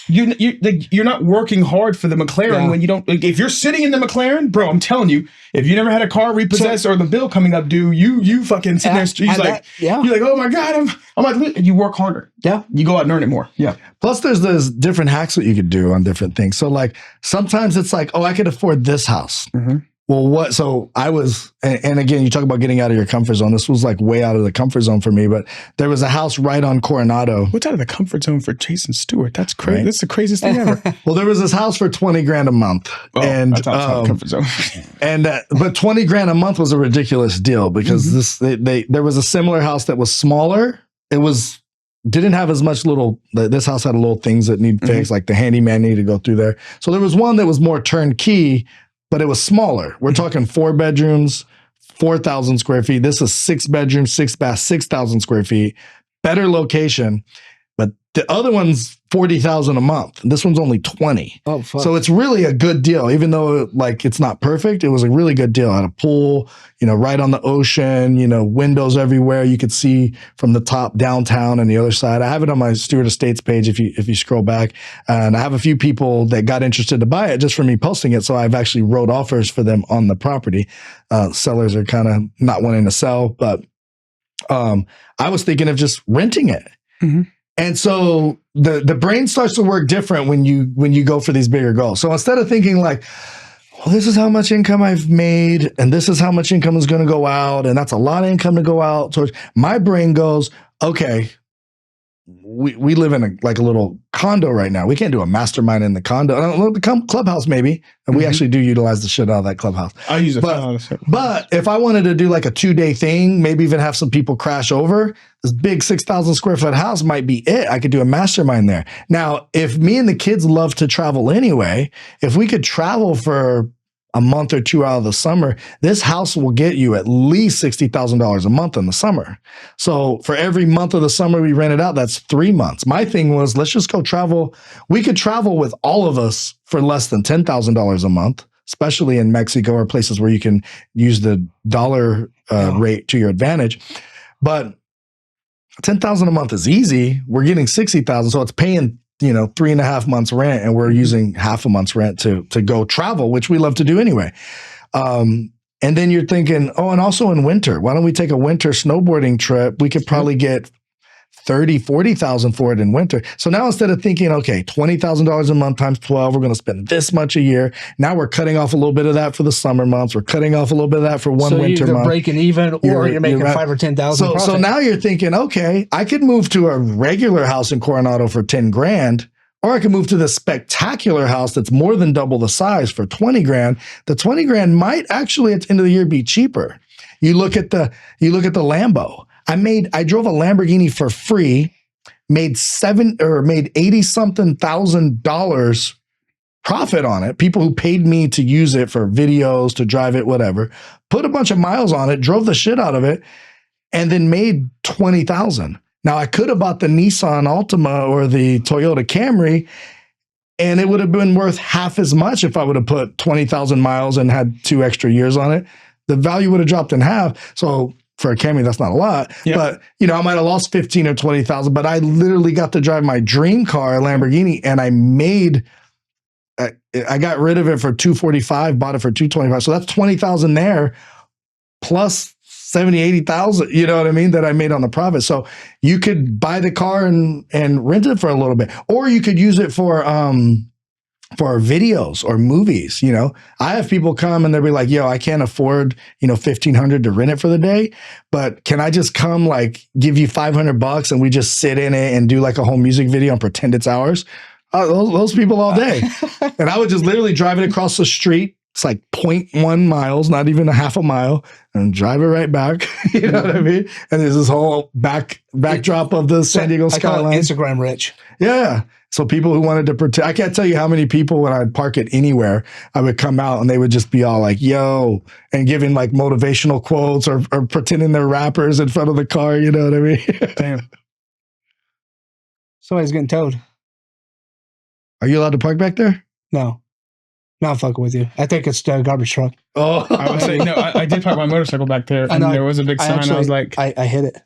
You're not working hard for the McLaren when you don't. Like, if you're sitting in the McLaren, bro, I'm telling you, if you never had a car repossessed or the bill coming up due, you fucking sit there. You're like, oh my god, I'm like, you work harder. Yeah, you go out and earn it more. Yeah. Plus, there's those different hacks that you could do on different things. So, like, sometimes it's like, oh, I could afford this house. Well, what? So I was, and again, you talk about getting out of your comfort zone. This was like way out of the comfort zone for me, but there was a house right on Coronado. What's out of the comfort zone for Jason Stewart? That's crazy. Right? That's the craziest thing ever. Well, there was this house for $20,000 a month. Oh, and that's outside the comfort zone. But $20,000 a month was a ridiculous deal because there was a similar house that was smaller. Didn't have as much this house had little things that need fixed, like the handyman needed to go through there. So there was one that was more turnkey, but it was smaller. We're talking 4 bedrooms, 4,000 square feet. This is 6 bedrooms, 6 baths, 6,000 square feet. Better location. But the other one's 40,000 a month. This one's only 20. Oh, fuck. So it's really a good deal, even though like it's not perfect. It was a really good deal. Had a pool, right on the ocean, windows everywhere. You could see from the top downtown and the other side. I have it on my Stewart Estates page if you scroll back. And I have a few people that got interested to buy it just for me posting it. So I've actually wrote offers for them on the property. Sellers are kind of not wanting to sell, but I was thinking of just renting it. And so the brain starts to work different when you go for these bigger goals. So instead of thinking like, well, this is how much income I've made, and this is how much income is going to go out, and that's a lot of income to go out towards, my brain goes, okay, we live in a little condo right now. We can't do a mastermind in the condo. I don't know, the clubhouse maybe, and we actually do utilize the shit out of that clubhouse. I use it. But if I wanted to do like a 2-day thing, maybe even have some people crash over, this big 6,000 square foot house might be it. I could do a mastermind there. Now, if me and the kids love to travel anyway, if we could travel for a month or 2 out of the summer, this house will get you at least $60,000 a month in the summer. So for every month of the summer we rent it out, that's 3 months. My thing was, let's just go travel. We could travel with all of us for less than $10,000 a month, especially in Mexico or places where you can use the dollar rate to your advantage. But 10,000 a month is easy. We're getting 60,000, so it's paying 3.5 months rent, and we're using half a month's rent to go travel, which we love to do anyway. And then you're thinking, oh, and also in winter, why don't we take a winter snowboarding trip? We could probably get 30, 40,000 for it in winter. So now instead of thinking, okay, $20,000 a month times 12, we're going to spend this much a year. Now we're cutting off a little bit of that for the summer months. We're cutting off a little bit of that for one winter month. So you're breaking even, or you're making 5 or 10,000. So now you're thinking, okay, I could move to a regular house in Coronado for $10,000, or I could move to this spectacular house that's more than double the size for $20,000. The $20,000 might actually at the end of the year be cheaper. You look at the Lambo. I drove a Lamborghini for free made $80,000 profit on it. People who paid me to use it for videos, to drive it, whatever, put a bunch of miles on it, drove the shit out of it, and then made $20,000. Now I could have bought the Nissan Altima or the Toyota Camry, and it would have been worth half as much if I would have put 20,000 miles and had 2 extra years on it. The value would have dropped in half. So for a Camry, that's not a lot, but I might have lost 15 or 20,000, but I literally got to drive my dream car, a Lamborghini, and I got rid of it for $245, bought it for $225. So that's 20,000 there plus 70, 80,000, you know what I mean? That I made on the profit. So you could buy the car and rent it for a little bit, or you could use it for videos or movies. I have people come and they'll be like, yo, I can't afford, $1,500 to rent it for the day, but can I just come give you $500 and we just sit in it and do a whole music video and pretend it's ours? Those people all day. And I would just literally drive it across the street. It's 0.1 miles, not even a half a mile, and drive it right back. You know what I mean? And there's this whole backdrop of the San Diego skyline. Instagram rich. Yeah. So people who wanted to pretend, I can't tell you how many people when I'd park it anywhere, I would come out and they would just be all like, yo, and giving motivational quotes or pretending they're rappers in front of the car. You know what I mean? Damn. Somebody's getting towed. Are you allowed to park back there? No. No, I'm fucking with you. I think it's the garbage truck. Oh, I would say, no, I did park my motorcycle back there, and there was a big sign. I was like, I hit it.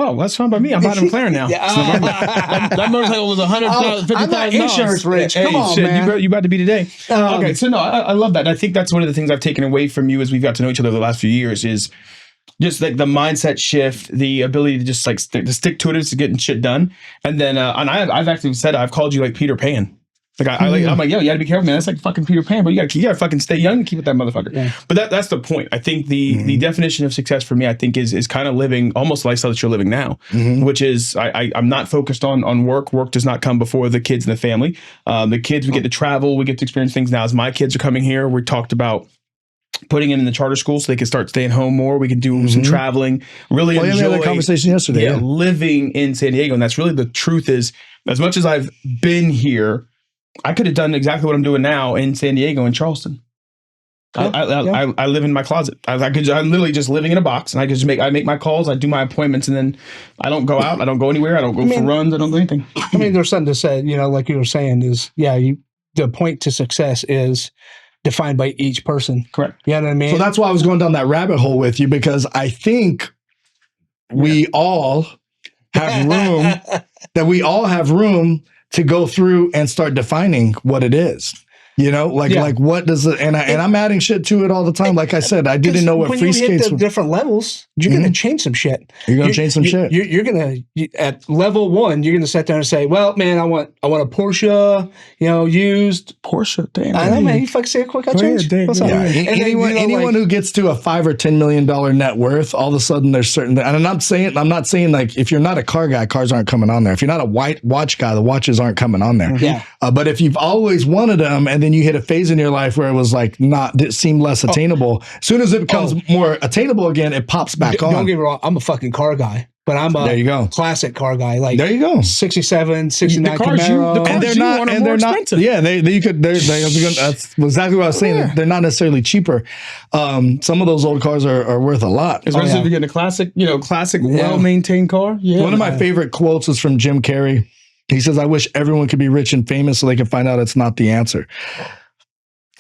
Oh, that's fine by me. I'm buying a McLaren now. That motorcycle was $150,000. I'm not insurance rich. Come on, shit, man. You about to be today. Okay, so no, I love that. I think that's one of the things I've taken away from you as we've got to know each other the last few years is just the mindset shift, the ability to just to stick to it, is to getting shit done. And then, and I've actually said, I've called you Peter Pan. I'm like, yo, you gotta be careful, man. That's like fucking Peter Pan, but you gotta fucking stay young and keep with that motherfucker. Yeah. But that's the point. I think the definition of success for me, I think is kind of living almost the lifestyle that you're living now, which is I'm not focused on work. Work does not come before the kids and the family. The kids, we get to travel, we get to experience things now. As my kids are coming here, we talked about putting them in the charter school so they can start staying home more. We can do some traveling, really enjoy. We had that conversation yesterday. Living in San Diego. And that's really the truth is, as much as I've been here, I could have done exactly what I'm doing now in San Diego and Charleston. I live in my closet. I'm literally just living in a box, and I make my calls, I do my appointments, and then I don't go out, I don't go anywhere, I don't go for runs, I don't do anything. There's something to say, like you were saying, is the point to success is defined by each person. Correct. You know what I mean? So that's why I was going down that rabbit hole with you, because I think we all have room to go through and start defining what it is. What does it, and I'm adding shit to it all the time. Like I said, I didn't know what free skates were. When you hit the different levels, you're going to change some shit. You're going to change some shit. You're going to, at level 1, you're going to sit there and say, well, man, I want a Porsche, used. Porsche, damn. I know, man. You fucking say it quick, I'll change. What's up? Anyone who gets to a $5 or $10 million net worth, all of a sudden there's certain, and I'm not saying if you're not a car guy, cars aren't coming on there. If you're not a watch guy, the watches aren't coming on there. Yeah. But if you've always wanted them, and then you hit a phase in your life where it was it seemed less attainable. As soon as it becomes more attainable again, it pops back on. Don't get me wrong, I'm a fucking car guy, but I'm a classic car guy. There you go. 67, 69 Camaro. And they're not expensive. Yeah, that's exactly what I was saying. Yeah. They're not necessarily cheaper. Some of those old cars are worth a lot. Especially if you're getting a classic, well-maintained car. Yeah. One of my favorite quotes is from Jim Carrey. He says, "I wish everyone could be rich and famous so they can find out it's not the answer."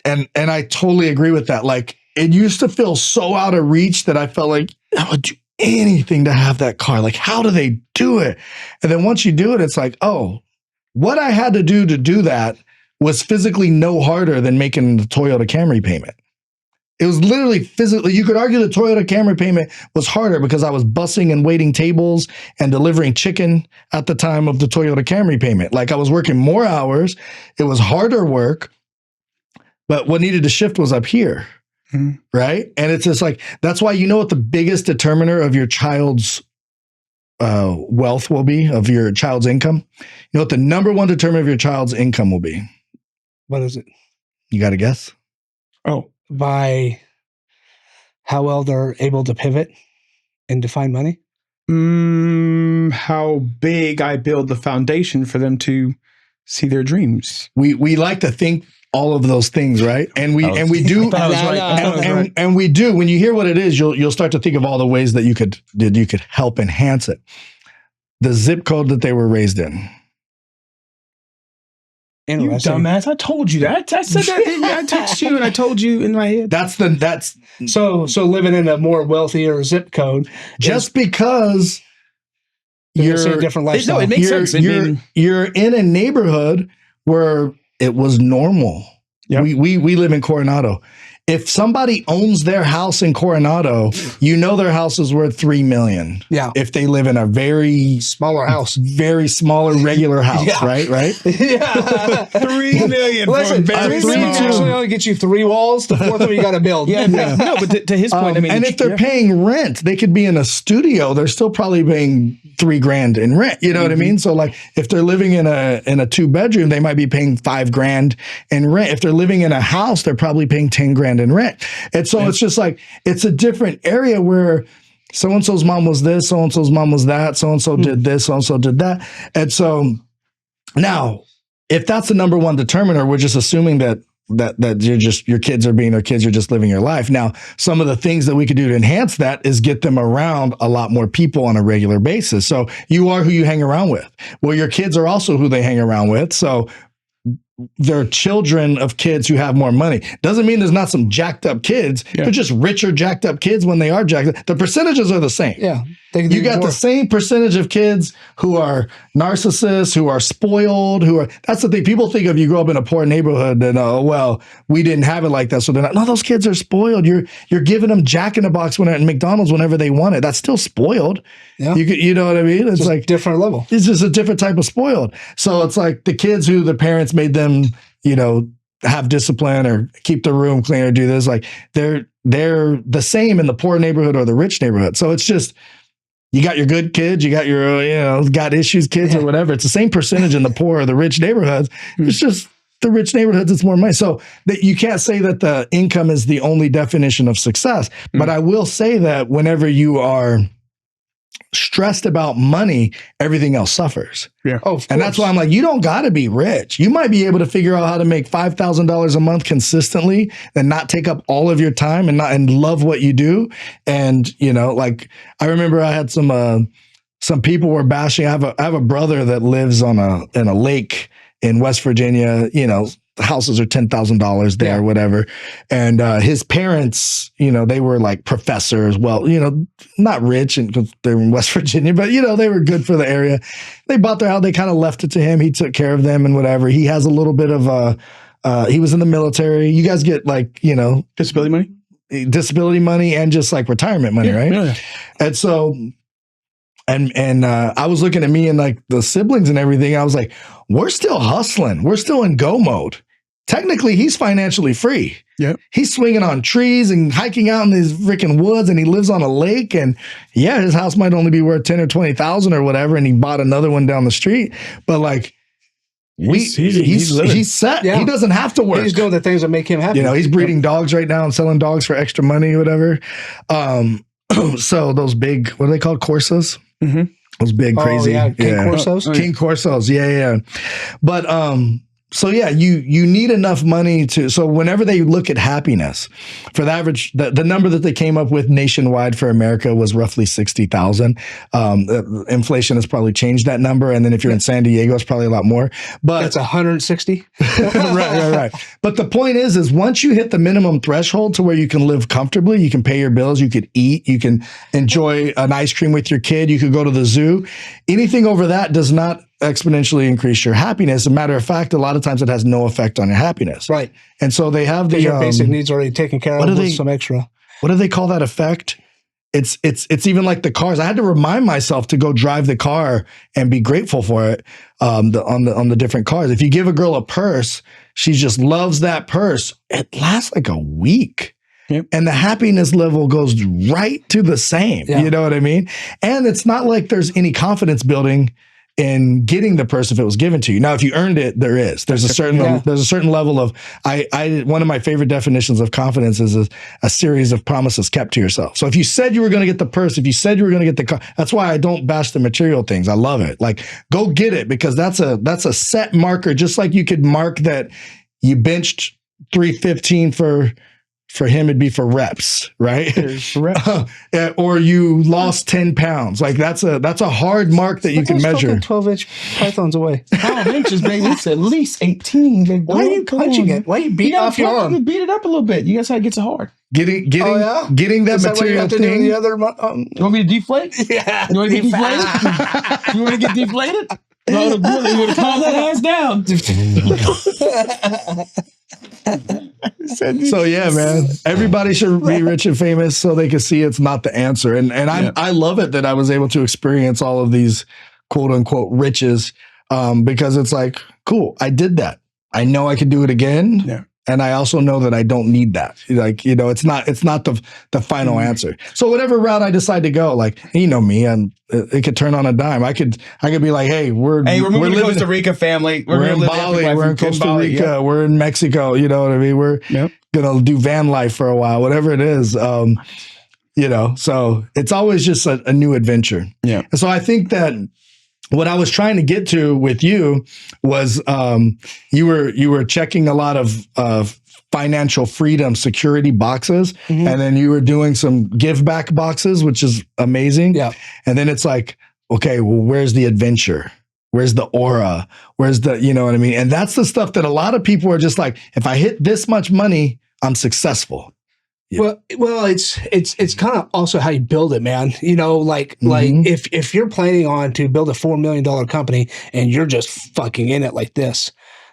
And I totally agree with that. It used to feel so out of reach that I felt like I would do anything to have that car. How do they do it? And then once you do it, it's like, oh, what I had to do that was physically no harder than making the Toyota Camry payment. It was literally physically, you could argue the Toyota Camry payment was harder because I was bussing and waiting tables and delivering chicken at the time of the Toyota Camry payment. I was working more hours. It was harder work. But what needed to shift was up here, right? And it's just that's why what the biggest determiner of your child's wealth will be, of your child's income? You know what the number one determinant of your child's income will be? What is it? You got to guess? Oh. By how well they're able to pivot and define money? How big I build the foundation for them to see their dreams. We like to think all of those things, right? And we do. And we do. When you hear what it is, you'll start to think of all the ways that you could help enhance it. The zip code that they were raised in. You dumbass! I told you that. I said that. I texted you and I told you in my head. So living in a more wealthier zip code. Just because you're a different lifestyle. No, it makes sense. You're in a neighborhood where it was normal. Yep. We live in Coronado. If somebody owns their house in Coronado, you know their house is worth $3 million. Yeah. If they live in a very smaller house, very smaller regular house, yeah. right? Yeah. $3 million. Listen, $3 million actually only gets you 3 walls. The 4th one you got to build. Yeah. No, but to his point, I mean, and if they're paying rent, they could be in a studio. They're still probably paying $3,000 in rent. You know what I mean? So like, if they're living in a 2-bedroom, they might be paying $5,000 in rent. If they're living in a house, they're probably paying $10,000 in rent. And so it's just like, it's a different area where so-and-so's mom was this, so-and-so's mom was that, so-and-so did this, so-and-so did that. And so now, if that's the number one determiner, we're just assuming that your kids are being their kids, you're just living your life. Now, some of the things that we could do to enhance that is get them around a lot more people on a regular basis. So you are who you hang around with. Well, your kids are also who they hang around with. So they're children of kids who have more money. Doesn't mean there's not some jacked up kids. Yeah. They're just richer, jacked up kids when they are jacked up. The percentages are the same. Yeah. You got the same percentage of kids who are narcissists, who are spoiled, that's the thing. People think if you grow up in a poor neighborhood, then, well, we didn't have it like that. So they're not, no, those kids are spoiled. You're giving them Jack in the Box at McDonald's whenever they want it. That's still spoiled. Yeah. You know what I mean? It's just like different level. It's just a different type of spoiled. So it's like the kids who the parents made them, have discipline or keep the room clean or do this, like they're the same in the poor neighborhood or the rich neighborhood. So it's just, you got your good kids, you got your, got issues kids or whatever. It's the same percentage in the poor or the rich neighborhoods. It's just the rich neighborhoods, it's more money. So that you can't say that the income is the only definition of success. But I will say that whenever you are stressed about money, everything else suffers. Yeah. Oh, and that's why I'm like, you don't got to be rich. You might be able to figure out how to make $5,000 a month consistently and not take up all of your time and love what you do. And, like I remember I had some people were bashing. I have a brother that lives in a lake in West Virginia, the houses are $10,000 there, whatever. And his parents, they were like professors. Well, not rich because they're in West Virginia, but they were good for the area. They bought their house. They kind of left it to him. He took care of them and whatever. He has a little bit of he was in the military. You guys get like, disability money and just like retirement money, right? Yeah. And so, and I was looking at me and like the siblings and everything. I was like, we're still hustling. We're still in go mode. Technically, he's financially free. Yeah, he's swinging on trees and hiking out in these freaking woods, and he lives on a lake. And yeah, his house might only be worth 10 or 20,000 or whatever, and he bought another one down the street. But like, he's set. Yeah. He doesn't have to work. He's doing the things that make him happy. He's breeding dogs right now and selling dogs for extra money, or whatever. So those big, what are they called, Corsas? Mm-hmm. Those big, crazy, King Corsos. King Corsos, yeah. But so yeah, you need enough money so whenever they look at happiness, for the average, the number that they came up with nationwide for America was roughly 60,000. Inflation has probably changed that number, and then if you're in San Diego, it's probably a lot more. But that's 160. Right. But the point is once you hit the minimum threshold to where you can live comfortably, you can pay your bills, you could eat, you can enjoy an ice cream with your kid, you could go to the zoo. Anything over that does not exponentially increase your happiness. As a matter of fact, a lot of times it has no effect on your happiness. Right. And so they have the your basic needs already taken care of with some extra. What do they call that effect? It's even like the cars. I had to remind myself to go drive the car and be grateful for it on the different cars. If you give a girl a purse, she just loves that purse. It lasts like a week. Yep. And the happiness level goes right to the same. Yeah. You know what I mean? And it's not like there's any confidence building in getting the purse if it was given to you. Now, if you earned it, there's a certain level of one of my favorite definitions of confidence is a series of promises kept to yourself. So if you said you were going to get the purse, if you said you were going to get the car, that's why I don't bash the material things. I love it. Like, go get it, because that's a set marker. Just like you could mark that you benched 315 for him, it'd be for reps, right? Or you lost 10 pounds. Like, that's a hard mark that you can measure. 12-inch pythons away. 12 inches, baby. It's at least 18. Baby. Why are you punching it? Why are you beating off your arm? You beat it up a little bit. You guys how it gets hard. Getting that material thing. You want me to deflate? Yeah. You want to get deflated? You want to get deflated? No, you want to calm that ass down. So yeah, man, everybody should be rich and famous so they can see it's not the answer. And I love it that I was able to experience all of these quote unquote riches, because it's like, cool, I did that. I know I could do it again. Yeah. And I also know that I don't need that. Like, it's not the final answer. So whatever route I decide to go, like, you know me, it could turn on a dime. I could be like, hey, we're moving to Costa Rica, family. We're in Bali. We're in Costa Rica. Yeah. We're in Mexico. You know what I mean? We're gonna do van life for a while, whatever it is. So it's always just a new adventure. Yeah. And so I think that what I was trying to get to with you was you were checking a lot of financial freedom security boxes, and then you were doing some give back boxes, which is amazing. Yeah. And then it's like, okay, well, where's the adventure? Where's the aura? Where's the, you know what I mean? And that's the stuff that a lot of people are just like, if I hit this much money, I'm successful. Yeah. Well, it's kind of also how you build it, man. Like if you're planning on to build a $4 million company and you're just fucking in it like this,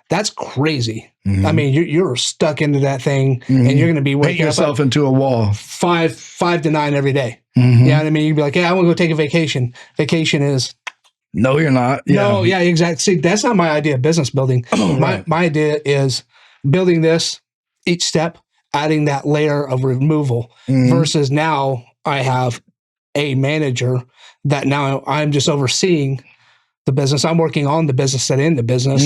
that's crazy. I mean, you're stuck into that thing, and you're going to be waking yourself into a wall 5 to 9 every day. You know what I mean? You'd be like, yeah, I want to go take a vacation. Vacation is no, you're not. No, yeah, exactly. See, that's not my idea of business building. My idea is building this each step, adding that layer of removal, versus now I have a manager that now I'm just overseeing the business. I'm working on the business that in the business.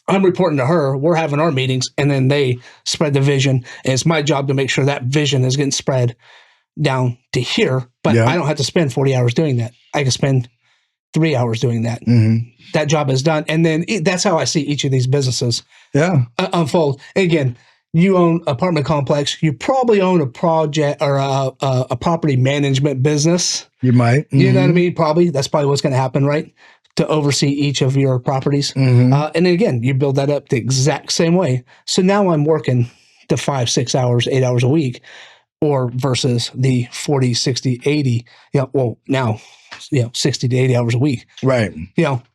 I'm reporting to her. We're having our meetings, and then they spread the vision. And it's my job to make sure that vision is getting spread down to here. But I don't have to spend 40 hours doing that. I can spend 3 hours doing that. That job is done. And then that's how I see each of these businesses unfold. And again, you own apartment complex. You probably own a project or a property management business. You might. You know what I mean? Probably. That's probably what's going to happen, right? To oversee each of your properties. And then again, you build that up the exact same way. So now I'm working the 5, 6 hours, 8 hours a week, or versus the 40, 60, 80. Now 60 to 80 hours a week. Right.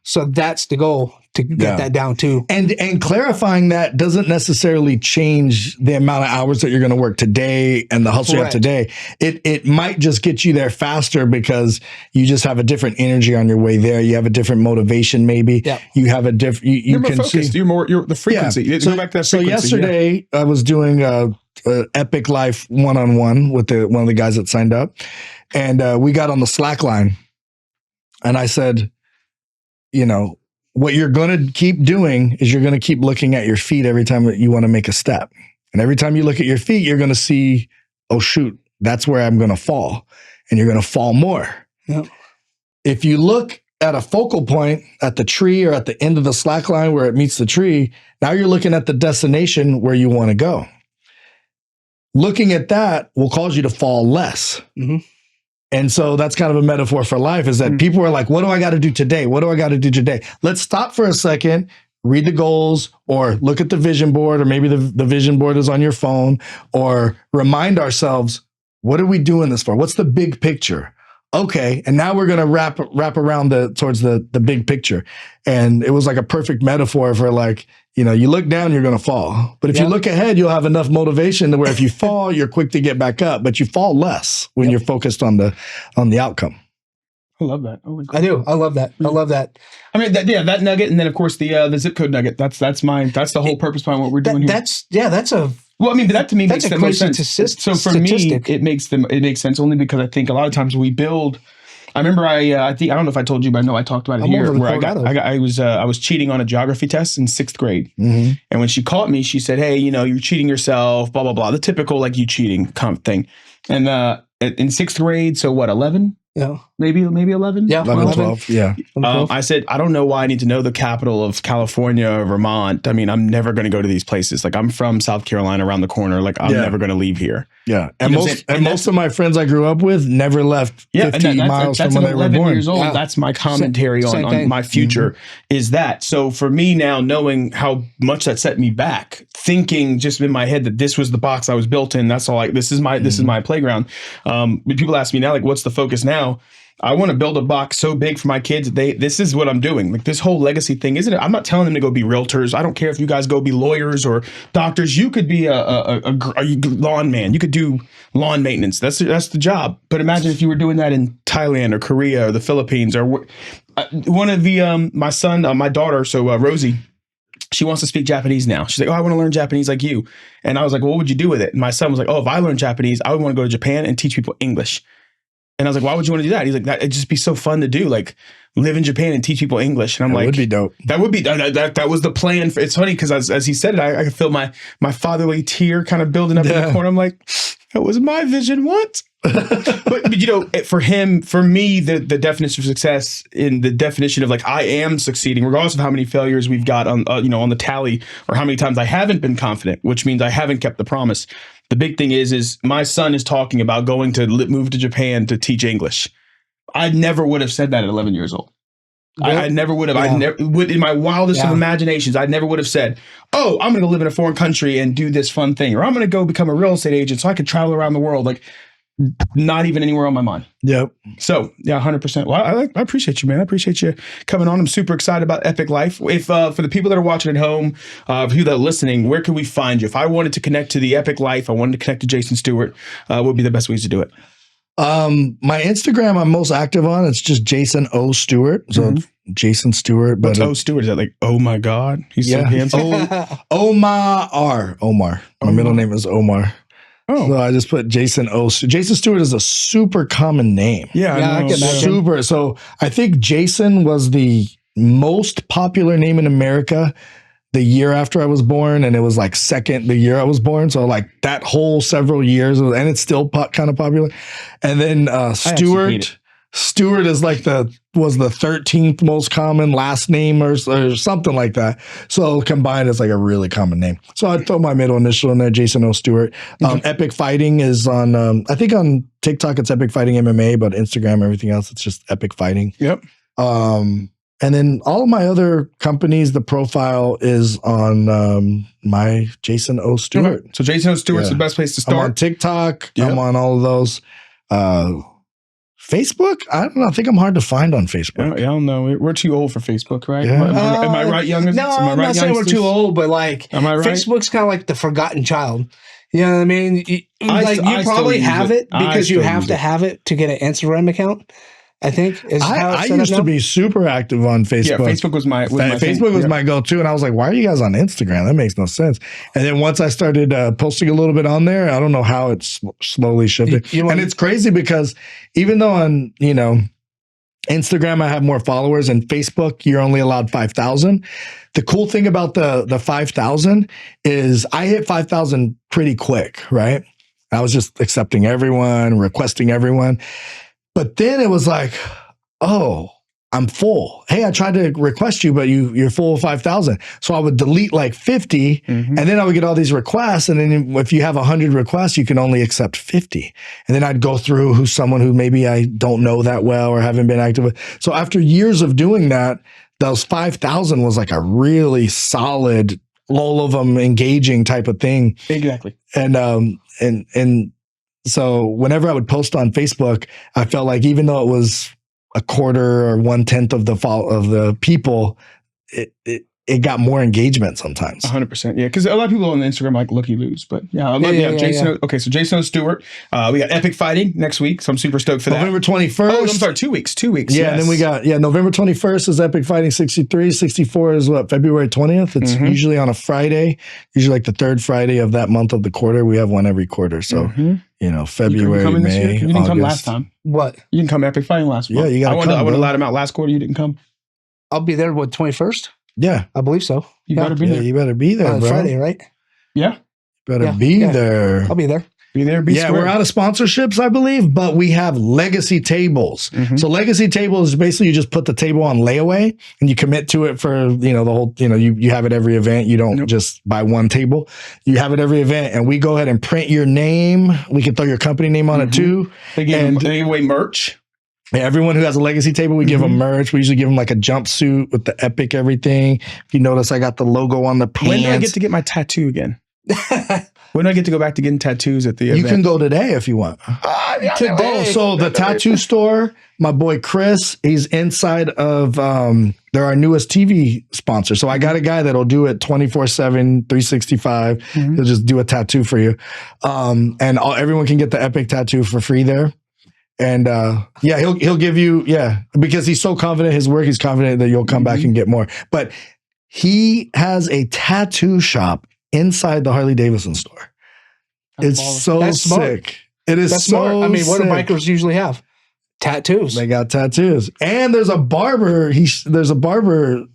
So that's the goal, to get that down too. And clarifying that doesn't necessarily change the amount of hours that you're going to work today and the hustle you have today. It might just get you there faster because you just have a different energy on your way there. You have a different motivation, maybe. Yeah. You have a different. You're more focused. You're the frequency. Yeah. So, back to that frequency. So yesterday I was doing a Epic Life one-on-one with one of the guys that signed up, and we got on the Slack line, and I said, what you're going to keep doing is you're going to keep looking at your feet every time that you want to make a step. And every time you look at your feet, you're going to see, oh, shoot, that's where I'm going to fall. And you're going to fall more. Yep. If you look at a focal point at the tree or at the end of the slack line where it meets the tree, now you're looking at the destination where you want to go. Looking at that will cause you to fall less. And so that's kind of a metaphor for life, is that people are like, what do I got to do today? What do I got to do today? Let's stop for a second, read the goals, or look at the vision board, or maybe the vision board is on your phone, or remind ourselves, what are we doing this for? What's the big picture? Okay. And now we're going to wrap around towards the big picture. And it was like a perfect metaphor for like, you look down, you're going to fall. But if you look ahead, you'll have enough motivation to where if you fall, you're quick to get back up, but you fall less when you're focused on the outcome. I love that. Oh, I do. I love that. I love that. I mean, that nugget. And then of course the zip code nugget. That's the whole purpose behind what we're doing here. Well, I mean, that to me makes the most sense. So for me, it makes sense only because I think a lot of times we build I remember I think, I don't know if I told you, but I know I talked about it here, where I was cheating on a geography test in 6th grade. Mm-hmm. And when she caught me, she said, hey, you're cheating yourself, blah, blah, blah. The typical, like, you cheating thing. And in 6th grade, so what, 11? Yeah. Maybe 11? Yeah. 11, 12. Yeah. I said, I don't know why I need to know the capital of California or Vermont. I mean, I'm never going to go to these places. Like, I'm from South Carolina, around the corner. Like, I'm never going to leave here. Yeah. And most of my friends I grew up with never left 50 miles from when they were born. Years old. Yeah. That's my commentary on my future, is that. So for me now, knowing how much that set me back, thinking just in my head that this was the box I was built in, that's all. This is my playground. When people ask me now, like, what's the focus now? I want to build a box so big for my kids. This is what I'm doing. Like, this whole legacy thing, isn't it? I'm not telling them to go be realtors. I don't care if you guys go be lawyers or doctors. You could be a lawn man. You could do lawn maintenance. That's the job. But imagine if you were doing that in Thailand or Korea or the Philippines, or one of the my daughter, so Rosie, she wants to speak Japanese now. She's like, oh, I want to learn Japanese like you. And I was like, well, what would you do with it? And my son was like, oh, if I learned Japanese, I would want to go to Japan and teach people English. And I was like, why would you want to do that? He's like, it'd just be so fun to do, like, live in Japan and teach people English. And I'm like, that would be dope. That would be, that was the plan. It's funny because as he said it, I could feel my fatherly tear kind of building up in the corner. I'm like, that was my vision once. but for me, the definition of success, in the definition of, like, I am succeeding, regardless of how many failures we've got on the tally, or how many times I haven't been confident, which means I haven't kept the promise. The big thing is my son is talking about going to move to Japan to teach English. I never would have said that at 11 years old. Yep. I never would have. Yeah. I never would, in my wildest of imaginations, I never would have said, oh, I'm going to live in a foreign country and do this fun thing, or I'm going to go become a real estate agent so I could travel around the world. Like, not even anywhere on my mind. Yep. So, yeah, 100%. Well, I appreciate you, man. I appreciate you coming on. I'm super excited about Epic Life. If for the people that are watching at home, for you that are listening, where can we find you? If I wanted to connect to the Epic Life, I wanted to connect to Jason Stewart, what would be the best ways to do it? My Instagram, I'm most active on. It's just Jason O. Stewart. So Jason Stewart. What's O. Stewart? Is that like, oh my God, he's so handsome? Omar. My middle name is Omar. Oh. So I just put Jason O. Jason Stewart is a super common name. Yeah, I can imagine. Super. So I think Jason was the most popular name in America the year after I was born, and it was like second the year I was born. So like that whole several years, and it's still kind of popular. And then Stewart is like was the 13th most common last name or something like that. So combined, it's like a really common name. So I throw my middle initial in there, Jason O. Stewart. Epic Fighting is on, I think on TikTok it's Epic Fighting MMA, but Instagram, everything else, it's just Epic Fighting. Yep. And then all of my other companies, the profile is on my Jason O. Stewart. Okay. So Jason O. Stewart's the best place to start. I'm on TikTok. Yep. I'm on all of those. Facebook? I don't know. I think I'm hard to find on Facebook. I don't know. We're too old for Facebook, right? Yeah. Am I right, youngers? No, I'm not saying we're too old, but like, am I right? Facebook's kind of like the forgotten child. You know what I mean? You probably have it because you have to have it to get an Instagram account. I think I used to be super active on Facebook. Yeah, Facebook was my Facebook was my go-to, and I was like, "Why are you guys on Instagram? That makes no sense." And then once I started posting a little bit on there, I don't know how it's slowly shifted. And it's crazy because even though on Instagram I have more followers, and Facebook you're only allowed 5,000. The cool thing about the 5,000 is I hit 5,000 pretty quick, right? I was just accepting everyone, requesting everyone. But then it was like, oh, I'm full. Hey, I tried to request you, but you're full of 5,000. So I would delete like 50, and then I would get all these requests. And then if you have 100 requests, you can only accept 50. And then I'd go through who's someone who maybe I don't know that well or haven't been active with. So after years of doing that, those 5,000 was like a really solid, all of them engaging type of thing. Exactly. And so whenever I would post on Facebook, I felt like even though it was a quarter or 1/10 of the people, it it got more engagement sometimes. 100%. Yeah, because a lot of people on Instagram like looky loos, but Jason. Okay, so Jason Stewart. We got Epic Fighting next week, so I'm super stoked for that. November 21st. Oh, I'm sorry, 2 weeks. 2 weeks. Yeah, and then we got November 21st is Epic Fighting 63. 64 is February 20th. It's usually on a Friday, usually like the third Friday of that month of the quarter. We have one every quarter, so February, May. You didn't come last time. What? You didn't come Epic Fighting last month. Yeah, you got. I would have allowed him out last quarter. You didn't come. I'll be there. 21st? Yeah, I believe so. You better be there. You better be there, bro. Friday, right? Yeah. Better be there. I'll be there. Be there. Be square. We're out of sponsorships, I believe, but we have legacy tables. So legacy tables is basically you just put the table on layaway and you commit to it for the whole. You have it every event. You don't just buy one table. You have it every event, and we go ahead and print your name. We can throw your company name on it too. They give away merch. Yeah, everyone who has a legacy table, we give them merch. We usually give them like a jumpsuit with the Epic everything. If you notice, I got the logo on the pants. When do I get to get my tattoo again? When do I get to go back to getting tattoos at the event? You can go today if you want. Today. So the tattoo store, my boy Chris, he's inside of, they're our newest TV sponsor. So I got a guy that'll do it 24/7, 365. He'll just do a tattoo for you. And everyone can get the Epic tattoo for free there. And he'll give you, because he's so confident in his work, he's confident that you'll come back and get more. But he has a tattoo shop inside the Harley Davidson store. It's so sick. It is so smart. I mean, what do sick. bikers usually have? Tattoos. They got tattoos. And there's a barber. There's a barber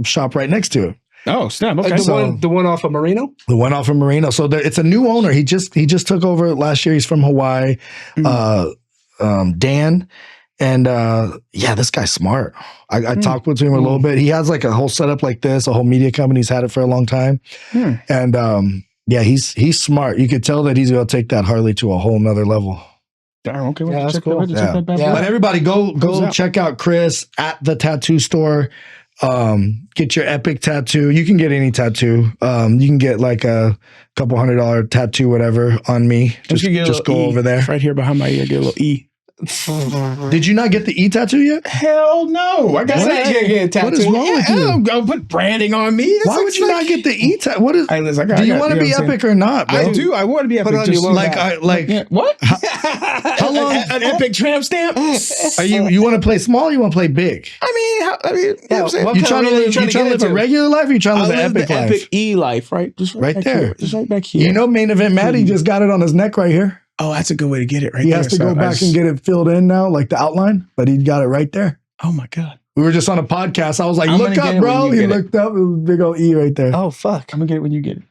shop right next to it. Oh, snap. Okay. The one off of Marino? The one off of Marino. So it's a new owner. He just took over last year. He's from Hawaii. Dan. And this guy's smart. I talked with him a little bit. He has like a whole setup like this, a whole media company. He's had it for a long time. And he's smart. You could tell that he's going to take that Harley to a whole nother level. Okay, that's cool. But everybody go check out Chris at the tattoo store. Get your Epic tattoo. You can get any tattoo. You can get like a couple $100 tattoo, whatever, on me. Just go over there. Right here behind my ear, get a little E. Did you not get the E tattoo yet? Hell no. I got that. What is wrong with you? Go put branding on me. Why would you not get the E tattoo? What is? Do you want to be Epic or not, bro? I do. I want to be Epic. What? How long? An Epic tramp stamp? Are you want to play small? Or you want to play big? You trying to live a regular life? Or you trying to live an Epic life? Epic E life, right? Just right there. Just right back here. You know, main event Maddie just got it on his neck right here. Oh, that's a good way to get it right there. He there. has to go back and get it filled in now, like the outline, but he got it right there. Oh my God. We were just on a podcast. I was like, look up, bro. He looked up. It was a big old E right there. Oh, fuck. I'm going to get it when you get it.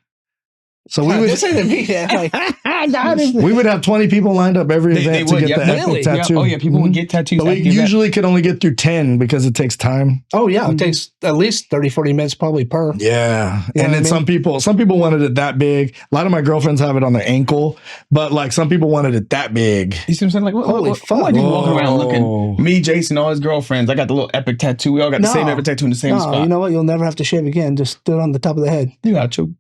So we would this ain't me. We would have 20 people lined up every event to get the Epic tattoo. People would get tattoos. But we usually could only get through 10 because it takes time. Oh yeah, it takes at least 30-40 minutes probably per. Yeah. And then some people wanted it that big. A lot of my girlfriends have it on their ankle, but like some people wanted it that big. You see what I'm saying? Like, holy fuck. Why do you walking around looking? Me, Jason, all his girlfriends, I got the little Epic tattoo. We all got the same Epic tattoo in the same spot. You know what? You'll never have to shave again. Just do it on the top of the head. You got you.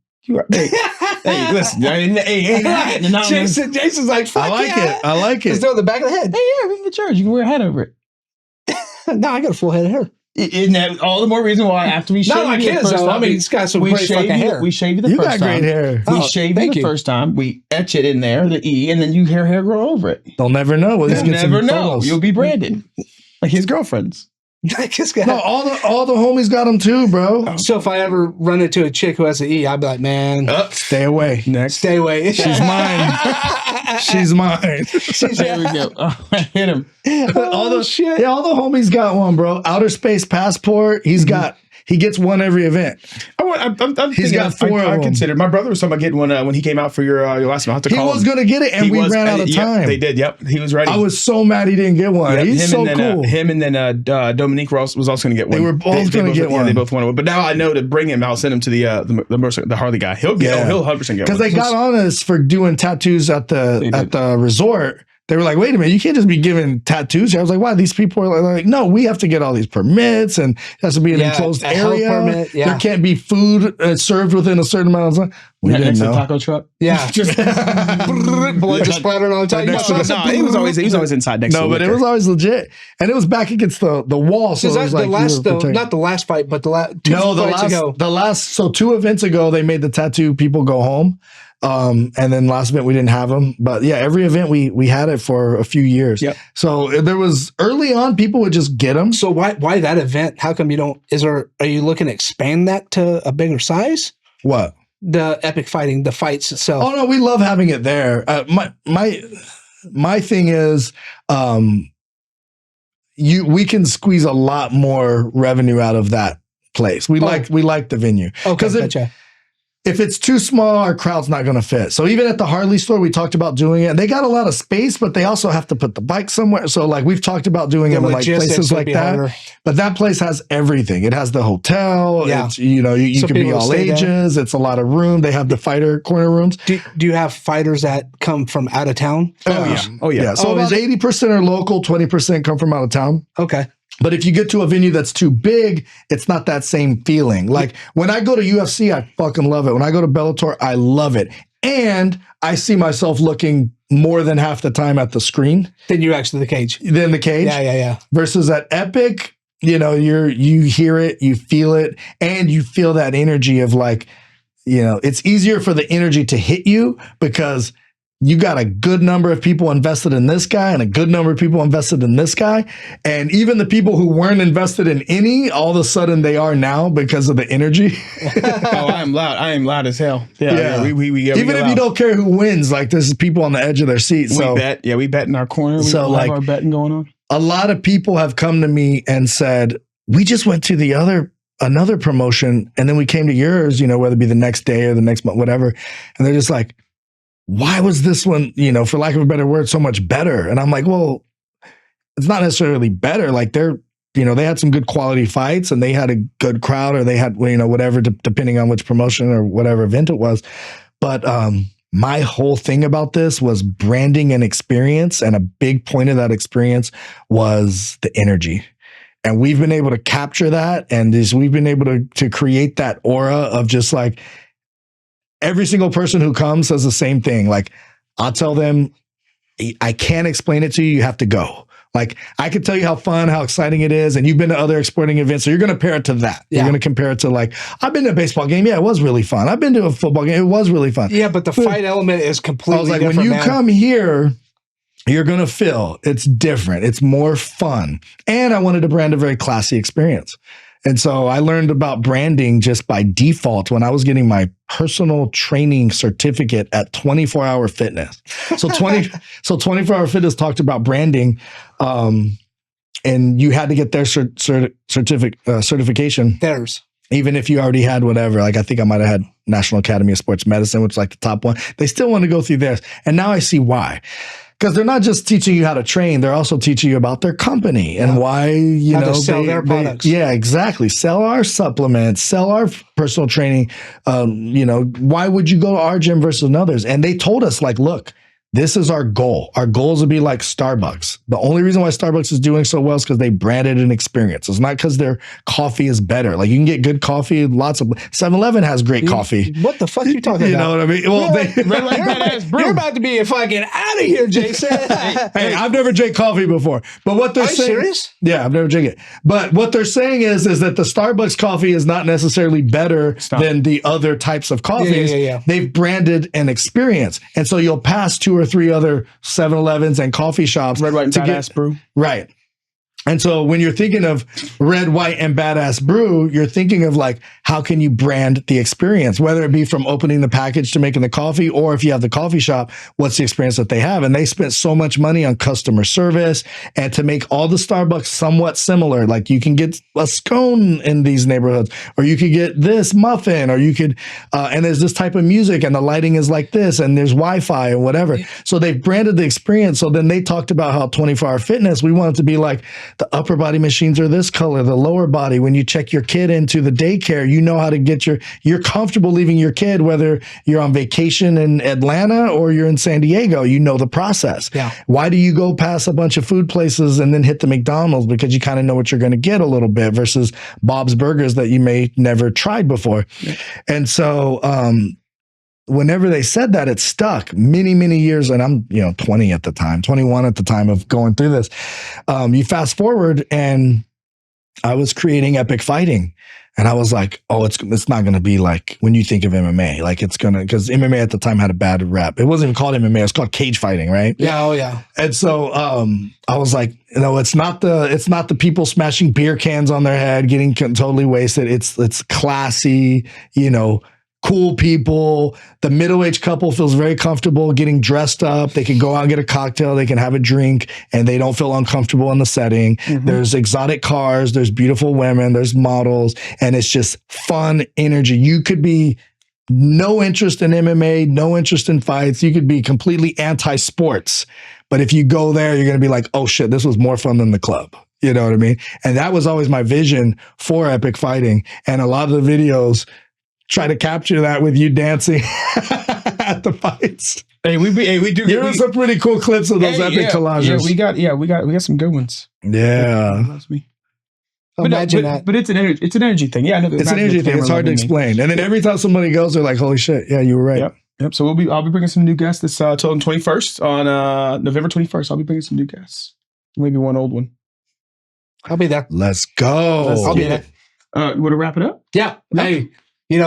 Hey, listen. Jason's like, fuck I like it. Just do it on the back of the head. Hey, yeah, we can get yours. You can wear a hat over it. No, I got a full head of hair. Isn't that all the more reason why after we shave you the first time? I mean, it's got some great fucking hair. We shave you the first time. You got great hair. We shave you the first time. We etch it in there, the E, and then you hair grow over it. They'll never know. They'll never know. You'll be branded. Like his girlfriends. No, all the homies got them too, bro. So if I ever run into a chick who has an E, I'd be like, man, stay away. Next, stay away. She's mine. She's mine. There we go. Hit him. All the homies got one, bro. Outer Space Passport. He gets one every event. He's got four. I considered. My brother was talking about getting one when he came out for your last one. He was going to get it, and we ran out of time. They did. Yep, he was ready. I was so mad he didn't get one. He's so cool. Him and then Dominique was also going to get one. They were both going to get one. They both wanted one. But now I know to bring him. I'll send him to the Harley guy. He'll 100% get one. Because they got on us for doing tattoos at the resort. they were like, wait a minute, you can't just be giving tattoos. I was like, why? These people are like, no, we have to get all these permits and it has to be an enclosed area. Permit, There can't be food served within a certain amount of time. We didn't know. Taco truck. Yeah. Just blood just splattering all the time. No, he was always inside next to but it was always legit. And it was back against the wall. So it was like not the last fight, but the last so 2 events ago, they made the tattoo people go home. And then last event we didn't have them, but yeah, every event we had it for a few years. Yep. So there was early on people would just get them. So why that event? How come you don't? Are you looking to expand that to a bigger size? What? The epic fighting, the fights itself. Oh no, we love having it there. My thing is, we can squeeze a lot more revenue out of that place. We like the venue. Okay, gotcha. If it's too small, our crowd's not going to fit. So even at the Harley store, we talked about doing it. They got a lot of space, but they also have to put the bike somewhere. So like we've talked about doing it in like places like that. Harder. But that place has everything. It has the hotel. Yeah. It's, you can be all ages. There. It's a lot of room. They have the fighter corner rooms. Do you have fighters that come from out of town? Oh yeah. So about 80% are local, 20% come from out of town. Okay. But if you get to a venue that's too big, it's not that same feeling. Like when I go to UFC, I fucking love it. When I go to Bellator, I love it. And I see myself looking more than half the time at the screen. Than you actually the cage. Than the cage. Yeah. Versus at Epic, you hear it, you feel it, and you feel that energy of like, it's easier for the energy to hit you because you got a good number of people invested in this guy and a good number of people invested in this guy. And even the people who weren't invested in any, all of a sudden they are now because of the energy. I am loud. I am loud as hell. Yeah. We even if you don't care who wins, like there's people on the edge of their seat. So we bet. Yeah, we bet in our corner. We have our betting going on. A lot of people have come to me and said, we just went to another promotion and then we came to yours, whether it be the next day or the next month, whatever. And they're just like, why was this one, for lack of a better word, so much better? And I'm like, well, it's not necessarily better. Like they had some good quality fights and they had a good crowd or they had, whatever, depending on which promotion or whatever event it was. But my whole thing about this was branding and experience. And a big point of that experience was the energy. And we've been able to capture that. And we've been able to create that aura of just like, every single person who comes says the same thing. Like, I'll tell them, I can't explain it to you. You have to go. Like, I can tell you how fun, how exciting it is. And you've been to other sporting events. So you're going to pair it to that. Yeah. You're going to compare it to like, I've been to a baseball game. Yeah, it was really fun. I've been to a football game. It was really fun. Yeah, but the fight element is completely different. I was like, when you come here, you're going to feel it's different. It's more fun. And I wanted to brand a very classy experience. And so I learned about branding just by default when I was getting my personal training certificate at 24 Hour Fitness. So 24 Hour Fitness talked about branding, and you had to get their certification. Theirs. Even if you already had whatever, like I think I might have had National Academy of Sports Medicine, which is like the top one. They still want to go through theirs. And now I see why. Because they're not just teaching you how to train, they're also teaching you about their company and why, how to sell their products. Yeah, exactly. Sell our supplements, sell our personal training. Why would you go to our gym versus another's? And they told us, like, look, this is our goal. Our goal is to be like Starbucks. The only reason why Starbucks is doing so well is because they branded an experience. It's not because their coffee is better. Like you can get good coffee. 7-Eleven has great coffee. What the fuck are you talking about? You know what I mean? Well, you're about to be fucking out of here, Jason. Hey, I've never drank coffee before. But what they're saying, serious? Yeah, I've never drank it. But what they're saying is that the Starbucks coffee is not necessarily better than the other types of coffees. Yeah. They've branded an experience. And so you'll pass 2 or 3 other 7-Elevens and coffee shops. Red, white, and badass brew. Right. And so when you're thinking of red, white, and badass brew, you're thinking of like, how can you brand the experience? Whether it be from opening the package to making the coffee, or if you have the coffee shop, what's the experience that they have? And they spent so much money on customer service and to make all the Starbucks somewhat similar. Like you can get a scone in these neighborhoods, or you could get this muffin, or you could, and there's this type of music and the lighting is like this, and there's Wi-Fi and whatever. So they've branded the experience. So then they talked about how 24 Hour Fitness, we want it to be like, The upper body machines are this color, the lower body. When you check your kid into the daycare, you know how to get you're comfortable leaving your kid, whether you're on vacation in Atlanta or you're in San Diego, you know the process. Yeah. Why do you go past a bunch of food places and then hit the McDonald's? Because you kind of know what you're going to get a little bit versus Bob's Burgers that you may never tried before. Yeah. And so, whenever they said that, it stuck many, many years. And I'm, 21 at the time of going through this. You fast forward and I was creating Epic Fighting. And I was like, oh, it's not going to be like when you think of MMA, like it's going to, because MMA at the time had a bad rep. It wasn't even called MMA. It was called cage fighting, right? Yeah. Oh yeah. And so I was like, it's not the people smashing beer cans on their head, getting totally wasted. It's classy, cool people. The middle-aged couple feels very comfortable getting dressed up. They can go out and get a cocktail. They can have a drink and they don't feel uncomfortable in the setting. Mm-hmm. There's exotic cars. There's beautiful women. There's models. And it's just fun energy. You could be no interest in MMA, no interest in fights. You could be completely anti-sports. But if you go there, you're going to be like, oh shit, this was more fun than the club. You know what I mean? And that was always my vision for Epic Fighting. And a lot of the videos try to capture that with you dancing at the fights. Hey, we do. There are some pretty cool clips of those epic collages. Yeah, we got some good ones. Yeah. Imagine that. But it's an energy thing. Yeah, I know. It's an energy thing. It's hard to explain. And then every time somebody goes, they're like, "Holy shit! Yeah, you were right." Yep. So I'll be bringing some new guests this till the 21st on November 21st. I'll be bringing some new guests. Maybe one old one. I'll be there. Let's go. I'll be there. You want to wrap it up? Yeah. Hey.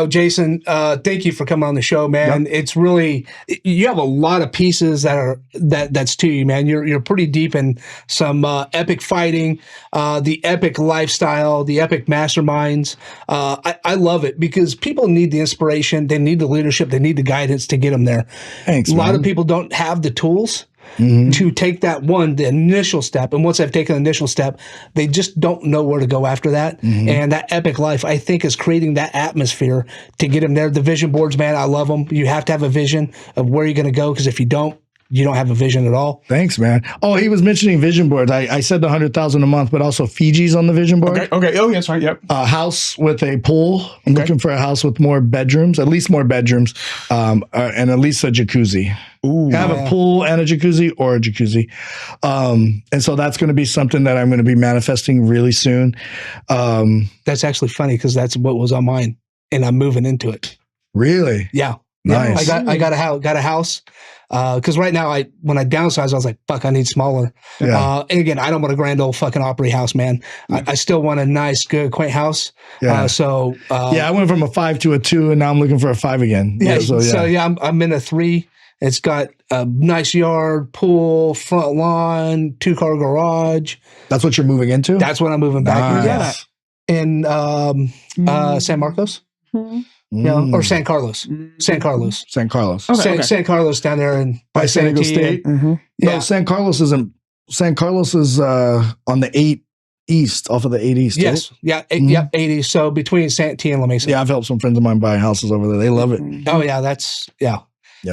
Jason, thank you for coming on the show, man. Yep. It's really, you have a lot of pieces that's to you, man. You're pretty deep in some epic fighting, the epic lifestyle, the epic masterminds. I love it because people need the inspiration, they need the leadership, they need the guidance to get them there. Thanks, a lot of people don't have the tools to take the initial step. And once they've taken the initial step, they just don't know where to go after that. Mm-hmm. And that epic life, I think, is creating that atmosphere to get them there. The vision boards, man, I love them. You have to have a vision of where you're going to go, because if you don't have a vision at all. Thanks, man. Oh, he was mentioning vision boards. I said the 100,000 a month, but also Fiji's on the vision board. Okay. Oh, yes, right. Yep. A house with a pool. I'm looking for a house with more bedrooms, at least more bedrooms, and at least a jacuzzi. Ooh, have a pool and a jacuzzi or a jacuzzi. And so that's going to be something that I'm going to be manifesting really soon. That's actually funny because that's what was on mine, and I'm moving into it. Really? Yeah. Nice. I got a house. Because right now, when I downsized, I was like, fuck, I need smaller. Yeah. And again, I don't want a grand old fucking Opry house, man. I still want a nice, good, quaint house. Yeah. I went from a 5 to a 2, and now I'm looking for a 5 again. I'm in a 3. It's got a nice yard, pool, front lawn, 2-car garage. That's what you're moving into? That's what I'm moving back into. Yeah. In San Marcos. Mm-hmm. Or San Carlos. San Carlos. Okay, San Carlos down there by San Diego State. Mm-hmm. No, San Carlos isn't. San Carlos is on the 8 East, off of the 8 East. Yes. Right? Yeah. 8 East. So between Santee and La Mesa. Yeah, I've helped some friends of mine buy houses over there. They love it. Oh yeah, that's Yeah,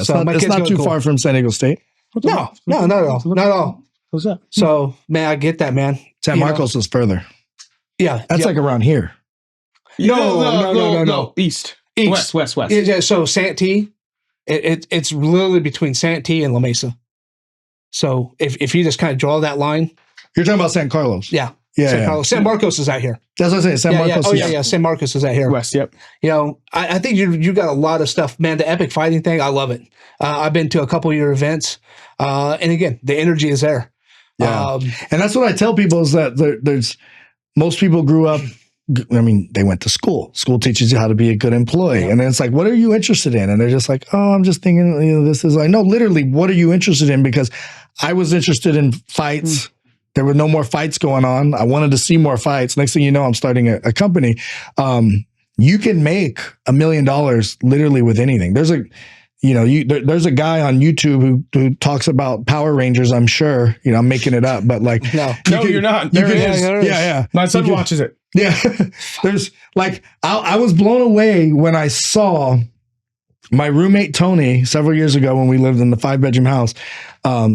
so it's not too far from San Diego State. No, not at all. Not at all. What's that? So man, I get that, man. San Marcos is further. Yeah, that's like around here. No. East. West. Yeah, so Santee, it's literally between Santee and La Mesa. So if you just kind of draw that line, you're talking about San Carlos. Yeah. San Carlos. San Marcos is out here. That's what I'm saying. San Marcos. Oh yeah. San Marcos is out here. West. Yep. I think you got a lot of stuff, man. The epic fighting thing, I love it. I've been to a couple of your events, and again, the energy is there. Yeah, and that's what I tell people is that there's most people grew up. I mean, they went to school. School teaches you how to be a good employee. And then it's like, what are you interested in? And they're just like, oh, I'm just thinking, this is like, no, literally, what are you interested in? Because I was interested in fights. There were no more fights going on. I wanted to see more fights. Next thing you know, I'm starting a company. You can make $1 million literally with anything. There's there's a guy on YouTube who talks about Power Rangers. I'm sure, I'm making it up, but like, no, you're not. There it is. Yeah. My son watches it. Yeah. There's like, I was blown away when I saw my roommate, Tony, several years ago when we lived in the 5-bedroom house.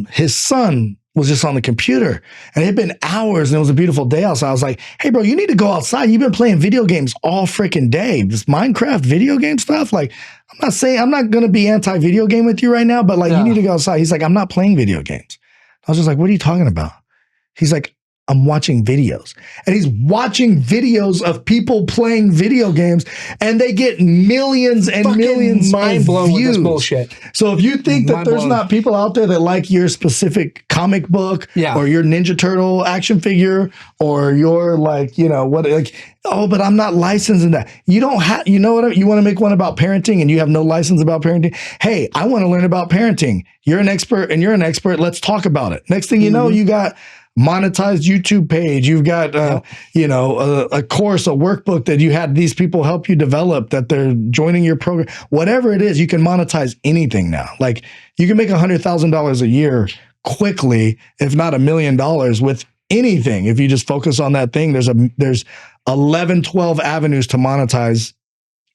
His son was just on the computer, and it had been hours, and it was a beautiful day outside. I was like, hey, bro, you need to go outside. You've been playing video games all freaking day. This Minecraft video game stuff. Like, I'm not going to be anti-video game with you right now, but like, you need to go outside. He's like, I'm not playing video games. I was just like, what are you talking about? He's like, I'm watching videos. And he's watching videos of people playing video games, and they get millions and fucking millions of views. With this bullshit. So if you think that there's not people out there that like your specific comic book or your Ninja Turtle action figure or your like, you know, what, like, oh, but I'm not licensed in that. You don't have, you know what, you want to make one about parenting and you have no license about parenting. Hey, I want to learn about parenting. You're an expert and you're an expert. Let's talk about it. Next thing you know, you got monetized YouTube page. You've got, you know, a course, a workbook that you had these people help you develop, that they're joining your program. Whatever it is, you can monetize anything now. Like, you can make $100,000 a year quickly, if not $1 million with anything. If you just focus on that thing, there's 11, 12 avenues to monetize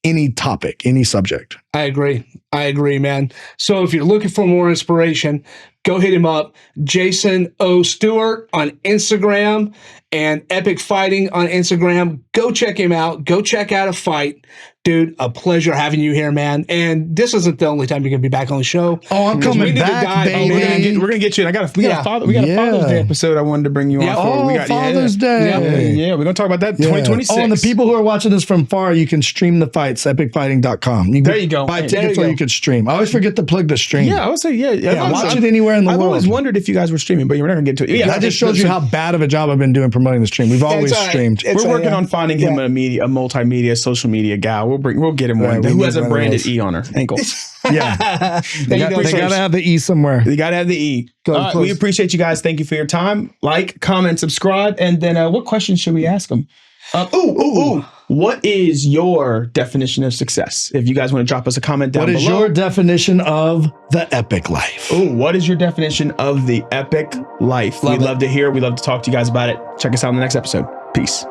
any topic, any subject. I agree, man. So if you're looking for more inspiration, go hit him up. Jason O. Stewart on Instagram and Epic Fighting on Instagram. Go check him out. Go check out a fight. Dude, a pleasure having you here, man. And this isn't the only time you're going to be back on the show. Oh, I'm coming back, baby. We're going to get you. And we got a Father's Day episode I wanted to bring you on for. Oh, we got Father's Day. Yeah, we're going to talk about that 2026. Oh, and the people who are watching this from far, you can stream the fights, epicfighting.com. There you go. Buy tickets so you can stream. I always forget to plug the stream. Yeah, I would say, watch it anywhere in the world. I've always wondered if you guys were streaming, but you're not going to get to it. Yeah, that just shows you how bad of a job I've been doing promoting the stream. We've always streamed. We're working on finding him a multimedia, social media guy. We'll get him one who has a branded E on her ankles. Yeah. They got to have the E somewhere. They got to have the E. We appreciate you guys. Thank you for your time. Like, comment, subscribe. And then what questions should we ask them? What is your definition of success? If you guys want to drop us a comment down below. What is your definition of the epic life? What is your definition of the epic life? We'd love to hear. We'd love to talk to you guys about it. Check us out in the next episode. Peace.